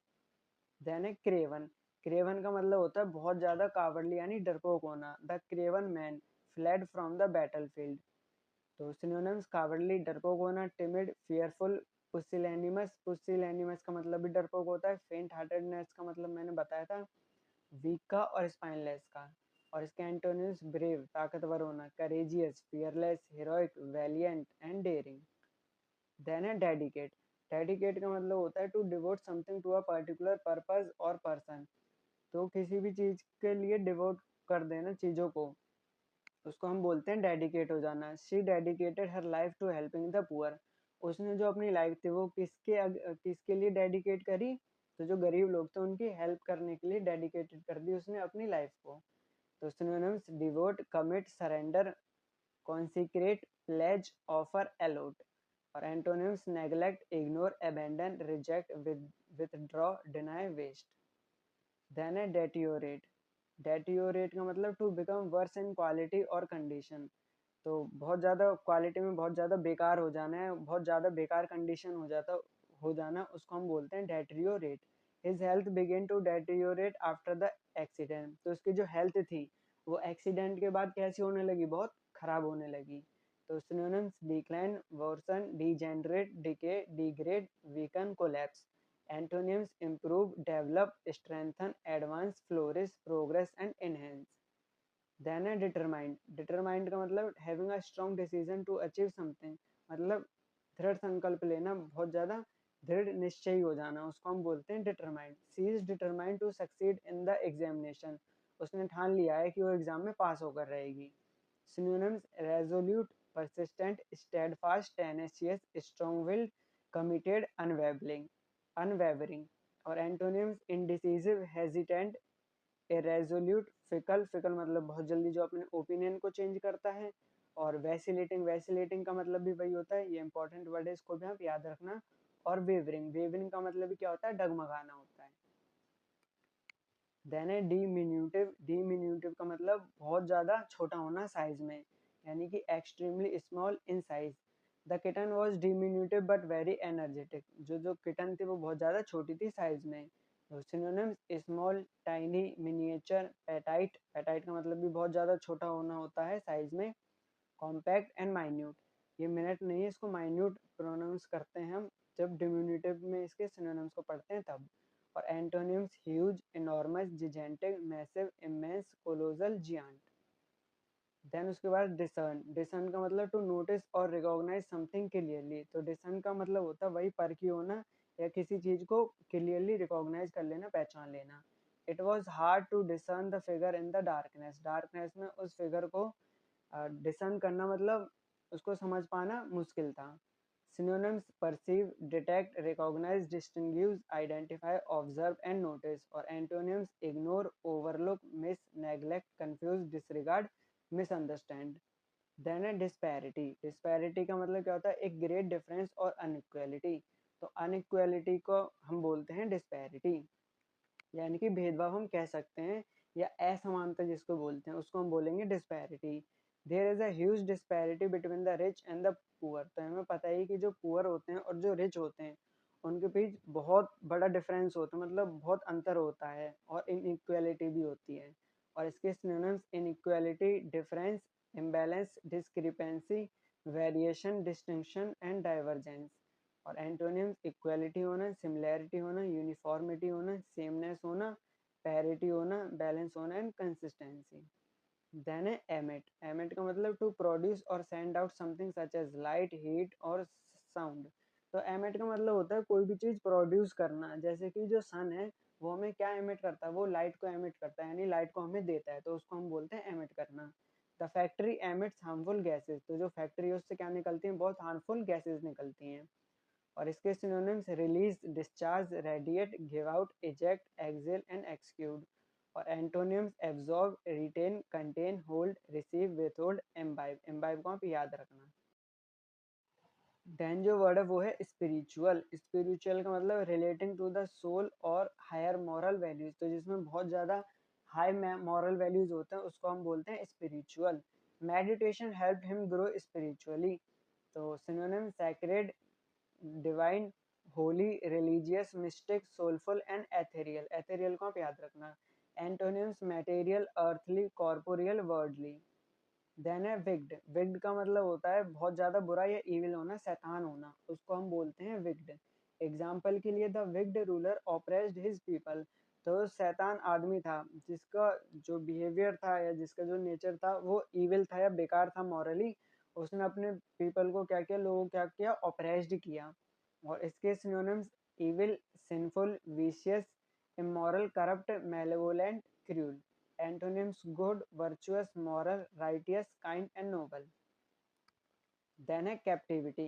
Then है क्रेवन। क्रेवन का मतलब होता है बहुत ज्यादा कावड़ली यानी डरपोक होना। The Kraven man fled from the battlefield, तो सिनोनिम्स कावड़ली, डरपोक होना, टिमिड, फियरफुल, पुसिलैनिमस, पुसिलैनिमस का मतलब भी डरपोक होता है, फेंट हार्टेडनेस का मतलब मैंने बताया था, वीक का और स्पाइनलेस का। और इसके एंटोनिम्स ब्रेव ताकतवर होना, courageous, fearless, heroic, valiant and daring. Then है डेडिकेट। डेडिकेट का मतलब होता है to devote something to a particular purpose और पर्सन, तो किसी भी चीज के लिए डिवोट कर देना चीजों को, उसको हम बोलते हैं डेडिकेट हो जाना। She dedicated her life to helping the poor, उसने जो अपनी लाइफ थी वो किसके लिए डेडिकेट करी, तो जो गरीब लोग थे उनकी हेल्प करने के लिए डेडिकेटेड कर दी उसने अपनी लाइफ को। तो synonyms devote, commit, surrender, consecrate, pledge, offer, allot. और antonyms neglect, ignore, abandon, reject, withdraw, deny, waste. Then है डेटियोरेट। डेटियोरेट का मतलब to become worse in quality और कंडीशन, तो बहुत ज़्यादा क्वालिटी में बहुत ज़्यादा बेकार हो जाना है, बहुत ज़्यादा बेकार कंडीशन हो जाना, उसको हम बोलते हैं deteriorate. His health began to deteriorate after the accident. तो उसकी जो हेल्थ थी वो एक्सीडेंट के बाद कैसी होने लगी, बहुत खराब होने लगी। तो synonyms decline, worsen, degenerate, decay, degrade, weaken, collapse. Antonyms improve, develop, strengthen, advance, flourish, progress and enhance. Then है डिटरमाइंड। डिटरमाइंड का मतलब having a strong decision to achieve something, मतलब दृढ़ संकल्प लेना, बहुत ज़्यादा दृढ़ निश्चयी हो जाना, उसको हम बोलते हैं determined. She is determined to succeed in the examination, उसने ठान लिया है कि वो एग्जाम में पास होकर रहेगी। Synonyms resolute, persistent, steadfast, tenacious, strong-willed, committed, unwavering। और antonyms indecisive, hesitant, irresolute, fickle मतलब बहुत जल्दी जो अपने ओपिनियन को चेंज करता है। और वैसिलेटिंग का मतलब भी वही होता है, ये इंपॉर्टेंट वर्ड है, इसको भी आप याद रखना। और वेवरिंग का मतलब भी क्या होता है, डगमगाना होता है। देन है डिमिन्यूटिव का मतलब बहुत ज़्यादा छोटा होना साइज में, यानी कि extremely small in size. The kitten was डिमिन्यूटिव but very energetic, जो किटन थी वो बहुत ज़्यादा छोटी थी साइज में। Synonyms small, tiny, miniature, petite. Petite का मतलब भी बहुत ज़्यादा छोटा होना होता है साइज में। कॉम्पैक्ट एंड माइन्यूट, ये मिनट नहीं है, इसको माइन्यूट प्रोनाउंस करते हैं हम जब डिमिन्यूटिव में इसके सिनोनिम्स को पढ़ते हैं तब। और antonyms huge, enormous, gigantic, massive, immense, colossal, giant. Then उसके बाद डिसर्न। डिसर्न का मतलब टू नोटिस और रिकॉग्नाइज समथिंग क्लियरली। तो डिसर्न का मतलब होता है वही परखी होना या किसी चीज को क्लियरली रिकॉग्नाइज कर लेना, पहचान लेना। It was hard to discern the figure in the darkness. Darkness में उस फिगर को डिसर्न करना मतलब उसको समझ पाना मुश्किल था। Synonyms perceive, detect, recognise, distinguish, identify, observe and notice. और antonyms ignore, overlook, miss, neglect, confuse, disregard, misunderstand. Then है डिस्पैरिटी। डिस्पैरिटी का मतलब क्या होता है, एक ग्रेट डिफरेंस और अनइक्वालिटी। तो अनइक्वालिटी को हम बोलते हैं डिस्पैरिटी, यानी कि भेदभाव हम कह सकते हैं, या असमानता जिसको बोलते हैं उसको हम बोलेंगे disparity. There is a huge disparity between the rich and the poor. तो हमें पता है कि जो पुअर होते हैं और जो रिच होते हैं उनके बीच बहुत बड़ा डिफरेंस होता है, मतलब बहुत अंतर होता है, और इनइक्वालिटी भी होती है। और इसके synonyms inequality, difference, imbalance, discrepancy, variation, distinction and divergence. और एंटोनिम्स इक्वालिटी होना, सिमिलैरिटी होना, यूनिफॉर्मिटी होना, सेमनेस होना, पैरिटी होना, बैलेंस होना एंड कंसिस्टेंसी। देन है एमिट। एमिट का मतलब टू प्रोड्यूस और send out something such as light, heat और साउंड। तो एमिट का मतलब होता है कोई भी चीज प्रोड्यूस करना, जैसे कि जो सन है वो हमें क्या एमिट करता है, वो लाइट को एमिट करता है, यानी लाइट को हमें देता है, तो उसको हम बोलते हैं एमिट करना। The factory emits harmful gases. तो जो फैक्ट्री है उससे क्या निकलती हैं, बहुत हार्मफुल गैसेज निकलती हैं। और इसके synonyms release, discharge, radiate, give out, eject, exhale and exude. और antonyms absorb, retain, contain, hold, receive, withhold, imbibe. Imbibe को आप याद रखना। देन जो वर्ड है वो है स्पिरिचुअल। स्पिरिचुअल का मतलब रिलेटिंग टू द सोल और हायर मॉरल वैल्यूज। तो जिसमें बहुत ज़्यादा हाई मॉरल वैल्यूज होते हैं उसको हम बोलते हैं spiritual. Meditation help him grow spiritually. तो synonym sacred, divine, holy, religious, mystic, soulful and ethereal. Ethereal को आप याद रखना। Antonyms material, earthly, corporeal, worldly. Then है विग्ड। विग्ड का मतलब होता है बहुत ज्यादा बुरा या इविल होना, शैतान होना, उसको हम बोलते हैं विग्ड। एग्जाम्पल के लिए the विग्ड ruler oppressed his people. तो शैतान आदमी था जिसका जो बिहेवियर था या जिसका जो नेचर था वो इविल था या बेकार था मॉरली। उसने अपने पीपल को क्या किया, लोगों को क्या किया, ऑपरेस्ड किया। और इसके synonyms evil, sinful, vicious, immoral, corrupt, malevolent, cruel. Antonyms good, virtuous, moral, righteous, kind and noble. Then है कैप्टिविटी।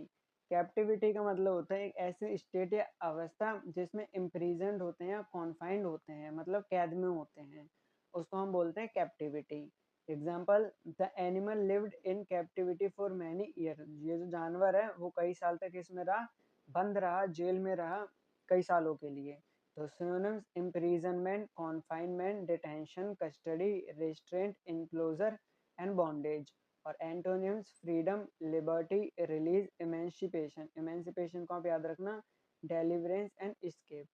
कैप्टिविटी का मतलब होता है एक ऐसी स्टेट या अवस्था जिसमें इम्प्रीजेंट होते हैं या कॉन्फाइंड होते हैं, मतलब कैद में होते हैं, उसको हम बोलते हैं captivity. Example, the animal lived in captivity for many year. ये जो जानवर है वो कई साल तक इसमें रहा, बंद रहा, जेल में रहा कई सालों के लिए। तो synonyms imprisonment, confinement, detention, custody, restraint, enclosure and bondage. और antonyms freedom, liberty, release, emancipation. Emancipation को आप याद रखना, डेलिवरेंस एंड एस्केप।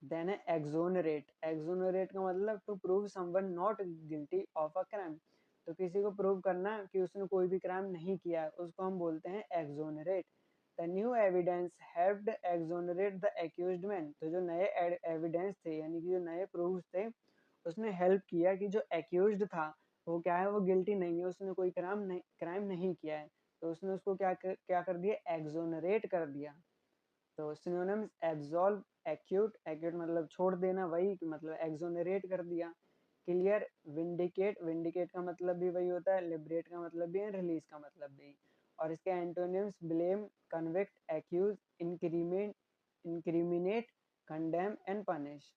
देन है एक्सोनरेट। एक्सोनरेट का मतलब to prove someone not guilty of a crime. तो किसी को प्रूव करना कि उसने कोई भी क्राइम नहीं किया है, उसको हम बोलते हैं exonerate. The new evidence helped exonerate the accused man. तो जो नए एविडेंस थे यानी कि जो नए प्रूफ्स थे, उसने हेल्प किया कि जो एक्यूज्ड था वो क्या है, वो गिल्टी नहीं है, उसने कोई क्राइम नहीं किया है। तो उसने उसको क्या कर दिया, एक्सोनरेट कर दिया। तो सिनोनिम्स एब्सॉल्व, एक्यूट, एक्यूट मतलब छोड़ देना, वही मतलब एक्सोनरेट कर दिया। क्लियर, विंडिकेट, विंडिकेट का मतलब भी वही होता है, लिबरेट का मतलब भी है, रिलीज का मतलब भी। और इसके antonyms blame, convict, accuse, increment, incriminate, condemn and punish.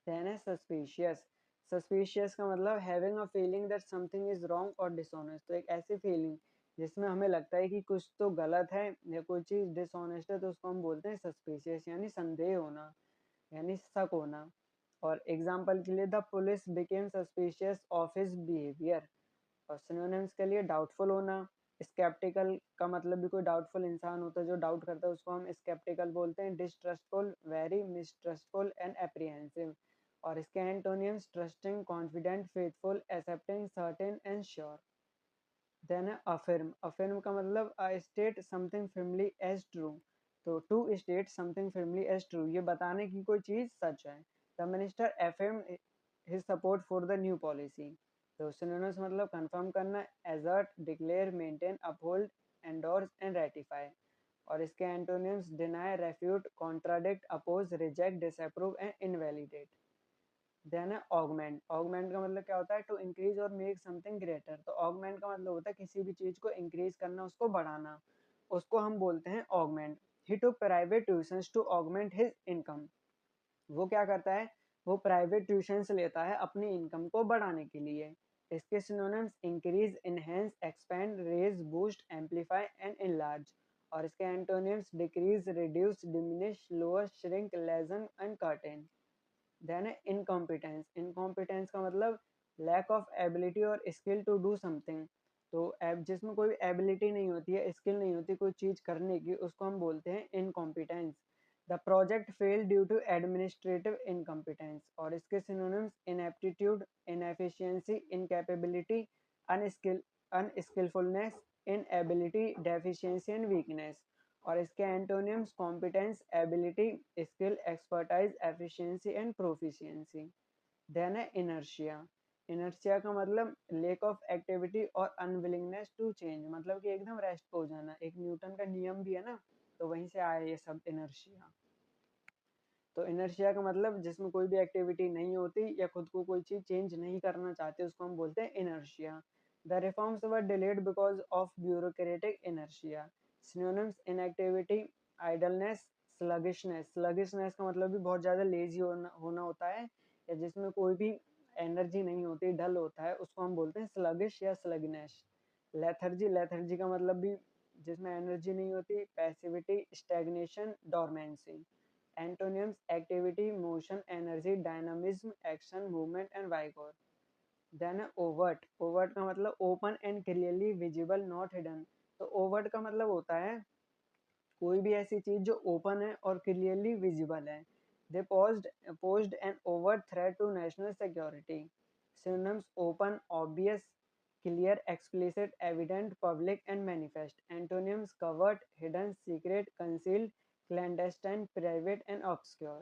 Then है सस्पिशियस। सस्पिशियस का मतलब having a feeling that something is wrong और डिसऑनेस्ट। तो एक ऐसी फीलिंग जिसमें हमें लगता है कि कुछ तो गलत है या कोई चीज डिसऑनेस्ट है, तो उसको हम बोलते हैं सस्पिशियस, यानी संदेह होना, यानी शक होना। और एग्जाम्पल के लिए the police became suspicious of his behaviour. और सिनोनिम्स के लिए डाउटफुल होना, स्केप्टिकल का मतलब भी कोई डाउटफुल इंसान होता है जो डाउट करता है, उसको हम स्केप्टिकल बोलते हैं। Distrustful, wary, mistrustful and apprehensive. और इसके antonyms trusting, confident, faithful, accepting, certain and sure. Then है अफर्म। अफर्म का मतलब state something firmly as true. तो to state something firmly as true, ये बताने की कोई चीज सच है। The minister affirm his support for the new policy. तो सिनोनिम्स मतलब कंफर्म करना, assert, declare, maintain, uphold, endorse and ratify. और इसके antonyms deny, refute, contradict, oppose, reject, disapprove and invalidate. Then है ऑगमेंट। ऑगमेंट का मतलब क्या होता है, टू इंक्रीज और मेक समथिंग ग्रेटर। तो ऑगमेंट का मतलब होता है किसी भी चीज को इंक्रीज करना, उसको बढ़ाना, उसको हम बोलते हैं augment. He took private tuitions to augment his income. वो क्या करता है, वो प्राइवेट ट्यूशंस लेता है अपनी इनकम को बढ़ाने के लिए। इसके synonyms increase, enhance, expand, raise, boost, amplify and enlarge. और इसके antonyms decrease, reduce, diminish, lower, shrink, lessen and curtail. Then है इनकॉम्पिटेंस। इनकॉम्पिटेंस का मतलब लैक ऑफ एबिलिटी और स्किल टू डू समथिंग। तो जिसमें कोई एबिलिटी नहीं होती है, स्किल नहीं होती कोई चीज करने की, उसको हम बोलते हैं incompetence. The project fail due to administrative incompetence. और इसके synonyms ineptitude, inefficiency, incapability, unskill, unskilfulness, inability, deficiency and weakness. और इसके antonyms competence, ability, skill, expertise, efficiency and proficiency. Then है इनर्शिया। इनर्शिया का मतलब लेक ऑफ एक्टिविटी और unwillingness to change, मतलब कि एकदम रेस्ट पे हो जाना। एक न्यूटन का नियम भी है ना, तो वहीं से आया ये सब इनर्शिया। तो इनर्शिया का मतलब जिसमें कोई भी एक्टिविटी नहीं होती या खुद को कोई चीज चेंज नहीं करना चाहते, उसको हम बोलते हैं inertia. The reforms were delayed because of bureaucratic inertia. Synonyms inactivity, idleness, sluggishness. Sluggishness का मतलब भी बहुत ज्यादा लेजी होना होता है, या जिसमें कोई भी एनर्जी नहीं होती, डल होता है, उसको हम बोलते हैं स्लगिश या स्लगनेस। लेथर्जी, लेथर्जी का मतलब भी जिसमें एनर्जी नहीं होती, passivity, stagnation, dormancy. Antonyms activity, motion, energy, dynamism, action, movement and vigor. Then overt. Overt का मतलब open and clearly visible, not hidden. तो overt का मतलब होता है कोई भी ऐसी चीज जो ओपन है और क्लियरली विजिबल है। दे posed an overt threat to national security. Synonyms open, obvious, clear, explicit, evident, public and manifest. Antonyms covert, hidden, secret, concealed, clandestine, private and obscure.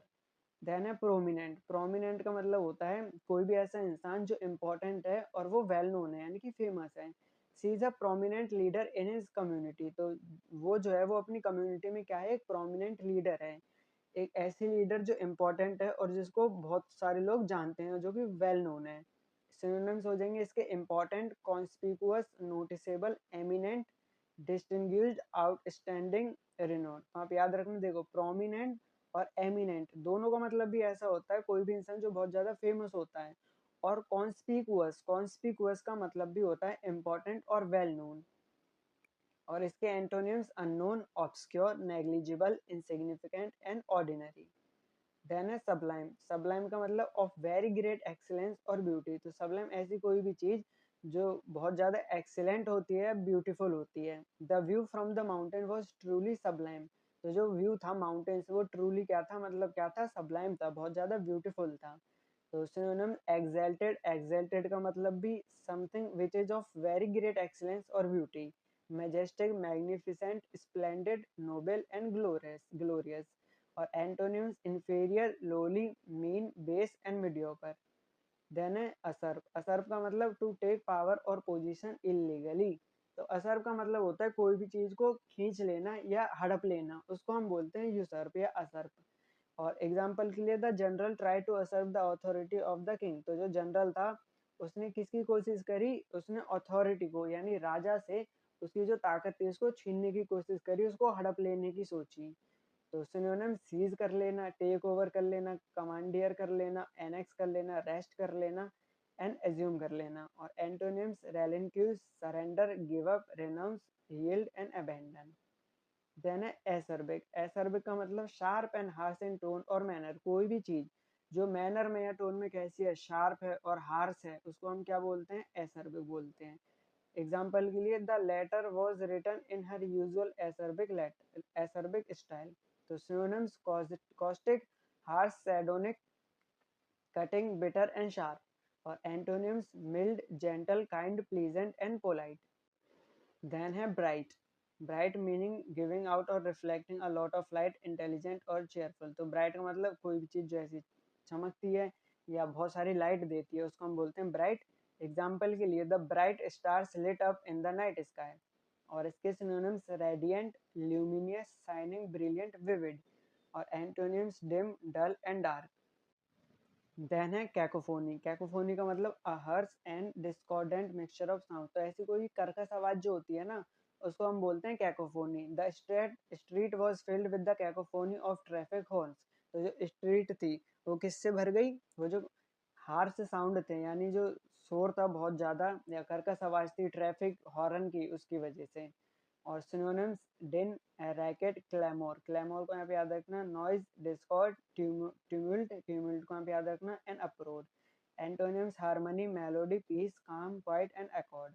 Then है प्रोमिनेंट। प्रोमिनेंट का मतलब होता है कोई भी ऐसा इंसान जो इम्पोर्टेंट है और वो वेल नोन है यानी कि फेमस है। She is a prominent leader in his community. तो वो जो है वो अपनी कम्युनिटी में क्या है, एक प्रोमिनेंट लीडर है, एक ऐसी लीडर जो इम्पोर्टेंट है और जिसको बहुत सारे लोग जानते हैं, जो कि वेल नोन है। सिनोनिम्स हो जाएंगे इसके important, conspicuous, noticeable, eminent, distinguished, outstanding, renowned. आप याद रखना, देखो प्रोमिनेंट और एमिनेंट दोनों का मतलब भी ऐसा होता है कोई भी इंसान जो बहुत ज्यादा फेमस होता है। और कॉन्स्पिकुअस, कॉन्स्पिकुअस का मतलब भी होता है इम्पोर्टेंट और वेल नोन। और इसके antonyms unknown, obscure, negligible, insignificant and ordinary. Then है सबलाइम। सबलाइम का मतलब ऑफ वेरी ग्रेट एक्सीलेंस और ब्यूटी। तो सबलाइम ऐसी कोई भी चीज जो बहुत ज़्यादा एक्सीलेंट होती है, ब्यूटीफुल होती है। The view from the mountain was truly Sublime. तो जो व्यू था माउंटेन से वो ट्रूली क्या था, मतलब क्या था, सबलाइम था, बहुत ज़्यादा ब्यूटीफुल था। तो सिनोनिम एक्सल्टेड, एक्सल्टेड का मतलब भी something which is of very great excellence और beauty. Majestic, magnificent, splendid, noble and glorious, glorious. और antonyms inferior, lowly, mean, base and mediocre. Then है असर्व। असर्व का मतलब टू टेक पावर और position illegally. तो असर्व का मतलब होता है कोई भी चीज को खींच लेना या हड़प लेना, उसको हम बोलते हैं यूसर्प या असर्प। और एग्जाम्पल के लिए the general try to usurp the authority of the king. तो जो जनरल था उसने किसकी कोशिश करी, उसने अथॉरिटी को यानी राजा से उसकी जो ताकत थी उसको छीनने की कोशिश करी, उसको हड़प लेने की सोची। तो सिनोनिम सीज कर लेना, टेक ओवर कर लेना, कमांडियर कर लेना, एनेक्स कर लेना, रेस्ट कर लेना एंड एज्यूम कर लेना। और antonyms relinquish, surrender, give up, renounce, yield and abandon. Then है एसर्बिक। एसर्बिक का मतलब sharp and harsh in tone और मैनर। कोई भी चीज जो मैनर में या टोन में कैसी है, शार्प है और हार्श है, उसको हम क्या बोलते हैं, एसर्बिक बोलते हैं। एग्जाम्पल के लिए the letter was written in her usual acerbic letter, acerbic style. तो synonyms caustic, harsh, sardonic, cutting, bitter and sharp. और antonyms mild, gentle, kind, pleasant and polite. Then है bright. Bright meaning giving out और reflecting a lot of light, intelligent और cheerful. तो bright का मतलब कोई भी चीज जो ऐसी चमकती है या बहुत सारी लाइट देती है उसको हम बोलते हैं ब्राइट। एग्जाम्पल के लिए the bright stars lit up in the night sky. और इसके synonyms radiant, luminous, shining, brilliant, vivid. और antonyms dim, dull and dark. Then है कैकोफोनी। कैकोफोनी का मतलब a harsh and discordant mixture of sound. तो ऐसी कोई कर्कश आवाज जो होती है ना, उसको हम बोलते हैं cacophony. The street was filled with the cacophony of traffic horns. तो जो स्ट्रीट थी वो किससे भर गई, वो जो हार्श साउंड थे यानी जो शोर था बहुत ज्यादा या कर्कश आवाज थी ट्रैफिक हॉर्न की, उसकी वजह से। और सिनोनिम्स डिन, रैकेट, क्लैमोर। क्लैमोर को यहाँ पे याद रखना, नॉइज, डिस्कॉर्ड, ट्यूमुल्ट, ट्यूमुल्ट को यहाँ पे याद रखना, and uproar. Antonyms harmony, melody, peace, calm, quiet and accord.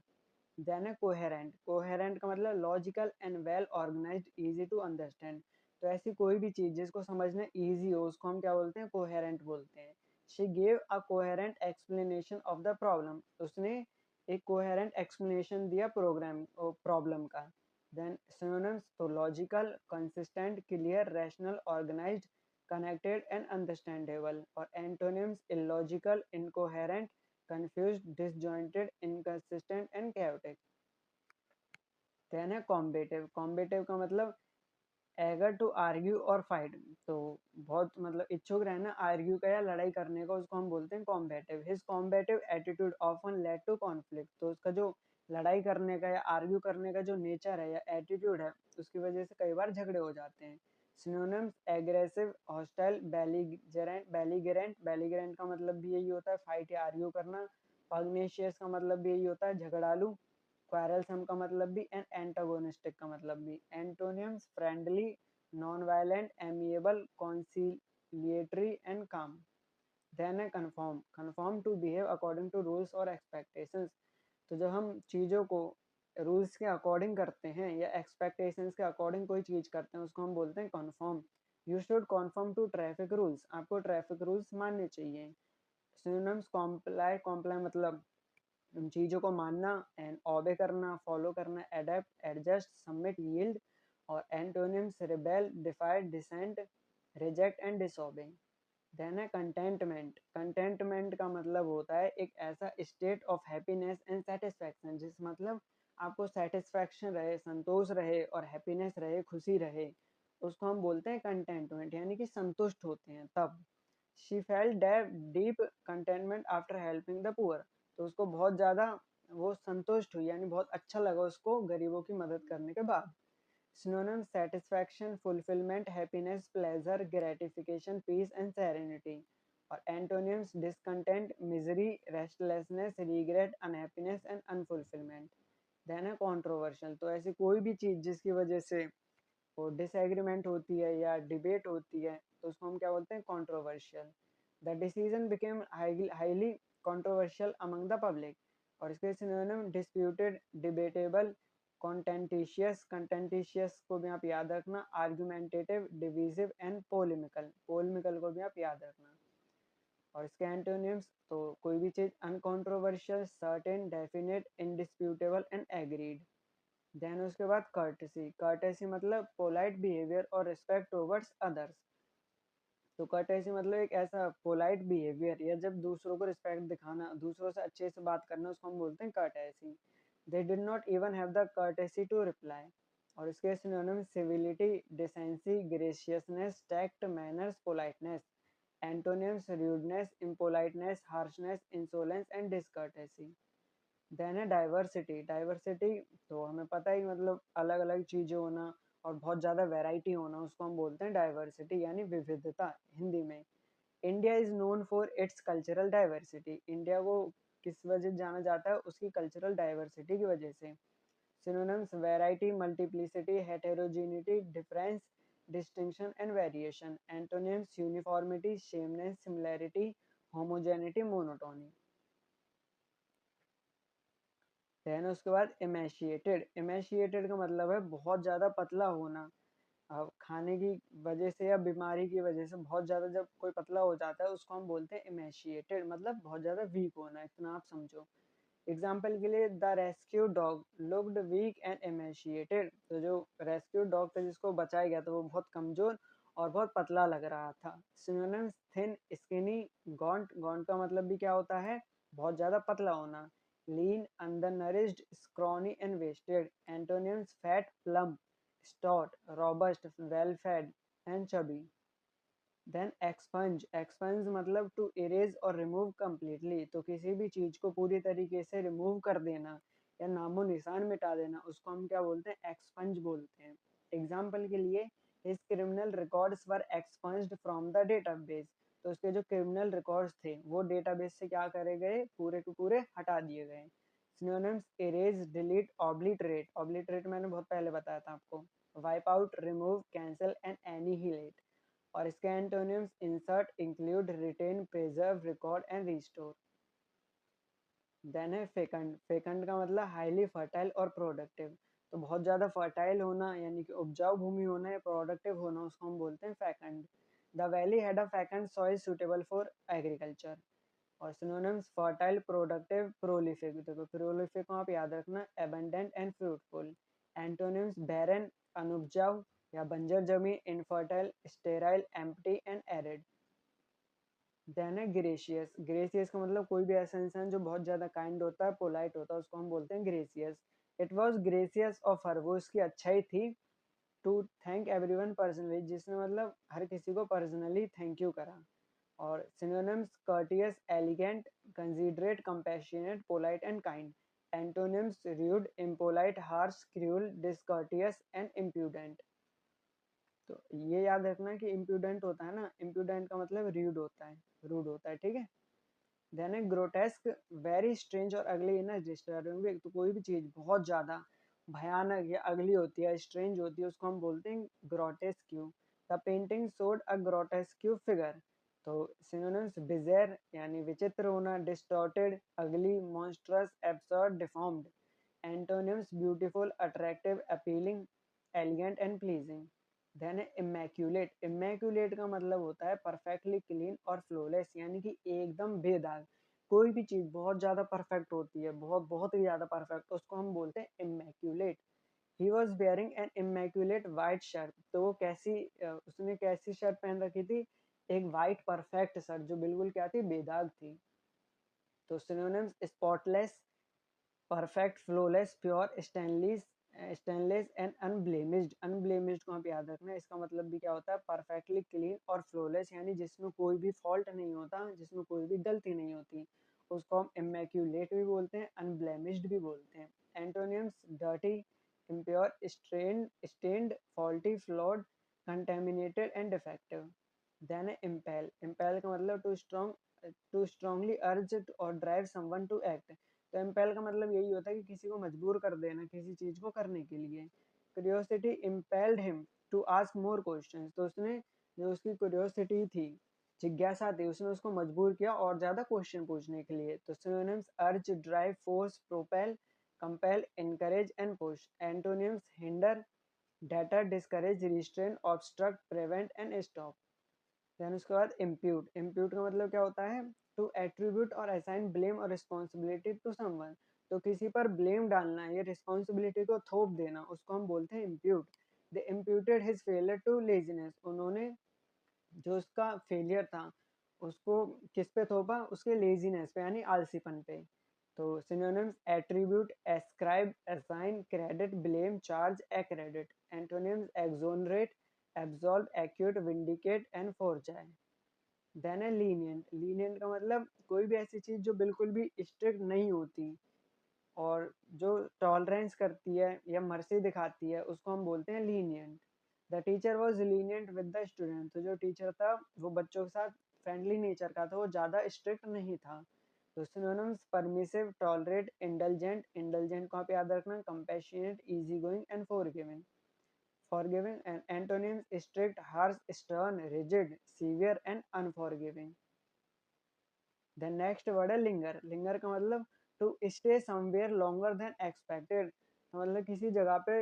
Then है कोहेरेंट। कोहेरेंट का मतलब logical and well organised, easy to understand. तो ऐसी कोई भी चीज जिसको समझना इजी हो उसको हम क्या बोलते हैं, कोहेरेंट बोलते हैं। She gave a coherent explanation of the problem. उसने एक कोहेरेंट एक्सप्लेनेशन दिया प्रोग्राम प्रॉब्लम का। देन सिनोनिम्स तो logical, consistent, clear, rational, organised, connected and understandable. और antonyms illogical, incoherent, confused, disjointed, inconsistent and chaotic. Then है combative. Combative का मतलब eager to argue और फाइट। तो बहुत मतलब इच्छुक रहना आर्ग्यू का या लड़ाई करने का, उसको हम बोलते हैं combative. His combative attitude often led to conflict. तो उसका जो लड़ाई करने का या आर्ग्यू करने का जो नेचर है या एटीट्यूड है उसकी वजह से कई बार झगड़े हो जाते हैं। Synonyms aggressive, hostile, belligerent. Belligerent, belligerent का मतलब भी यही होता है फाइट या आर्ग्यू करना। पग्नेशियस का मतलब भी यही होता है झगड़ालू। क्वारलसम का मतलब भी एंड एंटागोनिस्टिक का मतलब भी। Antonyms friendly, non violent, amiable, conciliatory and calm. Then है conform. Conform to behave according to rules और एक्सपेक्टेशंस। तो जब हम चीज़ों को रूल्स के अकॉर्डिंग करते हैं या एक्सपेक्टेशंस के अकॉर्डिंग कोई चीज़ करते हैं उसको हम बोलते हैं conform. You should conform to traffic rules. आपको ट्रैफिक रूल्स मानने चाहिए। Synonyms comply. कॉम्प्लाई मतलब उन चीज़ों को मानना एंड ओबे करना, फॉलो करना, एडेप्ट, एडजस्ट, सबमिट, यील्ड। और antonyms rebel, defy, dissent, reject and disobey. Then है कंटेंटमेंट। कंटेंटमेंट का मतलब होता है एक ऐसा state of happiness and satisfaction जिस मतलब आपको सेटिस्फैक्शन रहे, संतोष रहे और हैप्पीनेस रहे, खुशी रहे, उसको हम बोलते हैं कंटेंटमेंट यानी कि संतुष्ट होते हैं तब। She felt deep contentment after helping the poor. तो उसको बहुत ज़्यादा वो संतुष्ट हुई यानी बहुत अच्छा लगा उसको गरीबों की मदद करने के बाद। Synonym satisfaction, fulfilment, happiness, pleasure, gratification, peace and serenity. और antonyms discontent, misery, restlessness, regret, unhappiness and unfulfilment. Then है कंट्रोवर्शियल। तो ऐसी कोई भी चीज़ जिसकी वजह से वो डिसएग्रीमेंट होती है या डिबेट होती है तो उसको हम क्या बोलते हैं, controversial. The decision became highly controversial among the public. और इसके सिनोनिम डिस्प्यूटेड, डिबेटेबल, कॉन्टेंटिशियस, कंटेंटिशियस को भी आप याद रखना, आर्गुमेंटेटिव, डिविजिव एंड पोलेमिकल, पोलेमिकल को भी आप याद रखना। और इसके एंटोनिम्स, तो कोई भी चीज uncontroversial, certain, definite, indisputable and agreed. Then उसके बाद कर्टेसी, कर्टेसी मतलब पोलाइट बिहेवियर और रिस्पेक्ट टुवर्ड्स अदर्स। तो कर्टेसी मतलब एक ऐसा पोलाइट बिहेवियर या जब दूसरों को रिस्पेक्ट दिखाना, दूसरों से अच्छे से बात करना, उसको हम बोलते हैं courtesy. They did not even have the courtesy to reply. और इसके synonym civility, decency, graciousness, tact, manners, politeness. Antonyms rudeness, impoliteness, harshness, insolence and discourtesy। Then है डाइवर्सिटी, डाइवर्सिटी तो हमें पता ही मतलब अलग अलग चीजें होना और बहुत ज्यादा वैरायटी होना, उसको हम बोलते हैं डाइवर्सिटी यानी विविधता हिंदी में। India is known for it's cultural diversity, India को किस वजह से जाना जाता है, उसकी कल्चरल डाइवर्सिटी की वजह से। Synonyms variety, multiplicity, heterogeneity, difference, distinction and variation। antonyms uniformity, sameness, similarity, homogeneity, monotony। Then उसके बाद emaciated, emaciated का मतलब है बहुत ज़्यादा पतला होना। अब खाने की वजह से या बीमारी की वजह से बहुत ज़्यादा जब कोई पतला हो जाता है उसको हम बोलते हैं emaciated, मतलब बहुत ज़्यादा वीक होना, इतना आप समझो। एग्जाम्पल के लिए the rescue dog looked weak and emaciated, तो जो रेस्क्यू डॉग था जिसको बचाया गया था वो बहुत कमजोर और बहुत पतला लग रहा था। सिनोनिम्स थिन, स्किनी, गॉन्ट, गॉन्ट का मतलब भी क्या होता है, बहुत ज्यादा पतला होना। Lean, undernourished, scrawny and wasted. Antonyms fat, plump, stout, robust, well fed and chubby. Then expunge, expunge मतलब टू इरेज और रिमूव कम्प्लीटली, तो किसी भी चीज को पूरी तरीके से रिमूव कर देना या नामो निशान मिटा देना, उसको हम क्या बोलते हैं, एक्सपंज बोलते हैं। एग्जाम्पल के लिए his criminal records were expunged from the database, तो उसके जो क्रिमिनल रिकॉर्ड्स थे वो डेटाबेस से क्या करे गए, पूरे के पूरे हटा दिए गए। Synonyms erase, delete, obliterate, obliterate मैंने बहुत पहले बताया था आपको। Wipe out, remove, cancel and annihilate. और इसके antonyms insert, include, retain, preserve, record and restore. Then है फेकंड, फेकंड का मतलब हाईली फर्टाइल और प्रोडक्टिव, तो बहुत ज्यादा फर्टाइल होना यानी कि उपजाऊ भूमि होना या प्रोडक्टिव होना, उसको हम बोलते हैं fecund. The valley had a fecund soil suitable for agriculture. और सिनोनिम्स फर्टाइल, प्रोडक्टिव, प्रोलिफिक, देखो प्रोलिफिक को आप याद रखना, abundant and fruitful. Antonyms barren, अनुपजाऊ या बंजर जमीन, infertile, sterile, empty and arid. Then है ग्रेशियस, ग्रेशियस का मतलब कोई भी ऐसा इंसान जो बहुत ज्यादा काइंड होता है, पोलाइट होता है, उसको हम बोलते हैं gracious. It was gracious of her, वो उसकी अच्छाई थी, टू थैंक एवरीवन पर्सनली, जिसने मतलब हर किसी को पर्सनली थैंक यू करा। और synonyms courteous, elegant, considerate, compassionate, polite and kind। Antonyms rude, impolite, harsh, cruel, discourteous and impudent। तो ये याद रखना कि impudent होता है ना, impudent का मतलब rude होता है, rude होता है, ठीक है। देन है ग्रोटेस्क, वेरी स्ट्रेंज और अगली इन डिस्टर्बिंग, तो कोई भी चीज बहुत ज्यादा भयानक या अगली होती है, स्ट्रेंज होती है, उसको हम बोलते हैं grotesque. The painting showed a grotesque figure. तो सिनोनिम्स बिजेर यानी विचित्र होना, distorted, ugly, monstrous, absurd, deformed. Antonyms beautiful, attractive, appealing, elegant and pleasing. Then है इमेक्यूलेट, इमेक्यूलेट का मतलब होता है परफेक्टली क्लीन और फ्लोलेस यानी कि एकदम बेदाग। कोई भी चीज बहुत ज्यादा परफेक्ट होती है, बहुत बहुत ही ज्यादा परफेक्ट, उसको हम बोलते हैं immaculate. He was wearing N immaculate white shirt, तो वो कैसी उसने कैसी शर्ट पहन रखी थी, एक वाइट परफेक्ट शर्ट जो बिल्कुल क्या थी, बेदाग थी। तो synonyms spotless, perfect, flawless, pure, stainless, stainless and unblemished. Unblemished को आप याद रखना, इसका मतलब भी क्या होता है, परफेक्टली क्लीन और फ्लोलेस यानी जिसमें कोई भी फॉल्ट नहीं होता, जिसमें कोई भी गलती नहीं होती, उसको हम इमेक्यूलेट भी बोलते हैं, अनब्लेमिश्ड भी बोलते हैं। Antonyms dirty, impure, stained, faulty, flawed, contaminated and defective. Then है इम्पेल, इम्पेल का मतलब टू स्ट्रांगली अर्ज और ड्राइव समवन टू एक्ट। तो इम्पेल का मतलब यही होता है कि किसी को मजबूर कर देना किसी चीज को करने के लिए। Curiosity impelled him to ask more questions, तो उसने जो उसकी क्यूरियोसिटी थी जिज्ञासा थी, उसने उसको मजबूर किया और ज़्यादा क्वेश्चन पूछने के लिए। तो synonyms urge, drive, force, propel, compel, encourage and push. Antonyms hinder, deter, discourage, restrain, obstruct, prevent and stop. Then उसके बाद इम्प्यूट। इम्प्यूट का मतलब क्या होता है? टू एट्रीब्यूट और असाइन ब्लेम और रिस्पॉन्सिबिलिटी टू समवन। तो किसी पर ब्लेम डालना या रिस्पॉन्सिबिलिटी को थोप देना, उसको हम बोलते हैं impute. They imputed his failure to laziness. उन्होंने जो उसका फेलियर था उसको किस पे थोपा? उसके लेजीनेस पे, यानी आलसीपन पे। तो synonyms attribute, ascribe, assign, credit, blame, charge, accredit. Antonyms exonerate, absolve, acquit, vindicate and forgive. Then है लीनियंट। लीनियंट का मतलब कोई भी ऐसी चीज जो बिल्कुल भी स्ट्रिक्ट नहीं होती और जो टॉलरेंस करती है या मर्सी दिखाती है, उसको हम बोलते हैं lenient. The teacher was lenient with the student. तो जो टीचर था वो बच्चों के साथ फ्रेंडली नेचर का था, वो ज़्यादा स्ट्रिक्ट नहीं था। तो synonyms permissive, tolerate, indulgent. Indulgent को आप याद रखना, compassionate, easy going and forgiving. Forgiving and antonyms strict, harsh, stern, rigid, severe and unforgiving. Then next word है लिंगर। लिंगर का मतलब to stay somewhere longer than expected. तो मतलब किसी जगह पे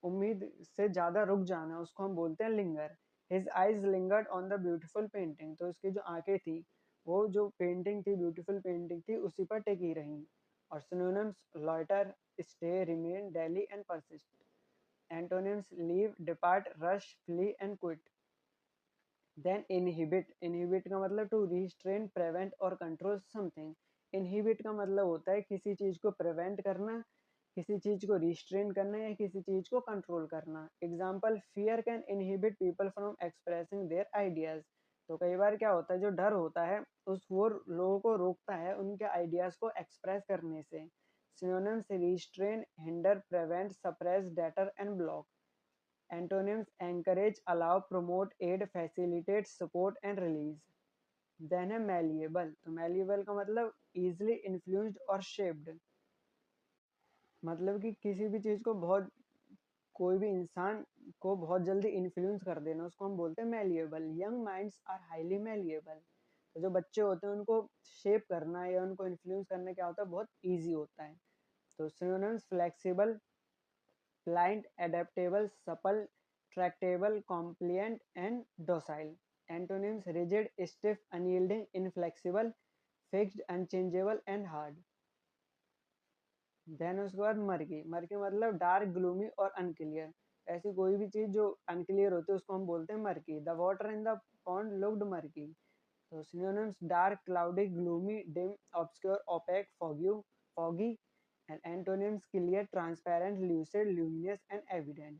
उम्मीद से ज्यादा रुक जाना, उसको हम बोलते हैं linger. His eyes lingered on the beautiful painting. तो इसकी जो आंखें थी वो जो पेंटिंग थी, ब्यूटीफुल पेंटिंग थी, उसी पर टिकी रही। और synonyms loiter, stay, remain, dally and persist. Antonyms leave, depart, rush, flee and quit. Then inhibit. Inhibit का मतलब टू रिस्ट्रेन, प्रिवेंट और कंट्रोल समथिंग। इनहिबिट का मतलब होता है किसी चीज को प्रिवेंट करना, किसी चीज को रिस्ट्रेन करना या किसी चीज को कंट्रोल करना। Example, fear can inhibit people from expressing their ideas. तो कई बार क्या होता है, जो डर होता है उस वो लोगों को रोकता है उनके आइडियाज को एक्सप्रेस करने से। Synonyms restrain, hinder, prevent, suppress, debtor and block. Antonyms encourage, allow, promote, aid, facilitate, support and release. Then है malleable। तो malleable का मतलब easily influenced और shaped। मतलब कि किसी भी चीज को बहुत, कोई भी इंसान को बहुत जल्दी इन्फ्लुएंस कर देना, उसको हम बोलते हैं malleable। Young minds are highly malleable। तो जो बच्चे होते हैं उनको शेप करना या उनको इन्फ्लुएंस करना क्या होता है, बहुत ईजी होता है। तो synonyms flexible, pliant, adaptable, supple, tractable, compliant and docile. Antonyms rigid, stiff, unyielding, inflexible, fixed, unchangeable and hard. Then उसके बाद मर्की। मर्की मतलब डार्क, ग्लूमी और अनक्लियर। ऐसी कोई भी चीज जो अनक्लियर होती है उसको हम बोलते हैं murky. The water in the pond looked murky. तो synonyms dark, cloudy, gloomy, dim, obscure, opaque, foggy and antonyms clear, transparent, lucid, luminous and evident।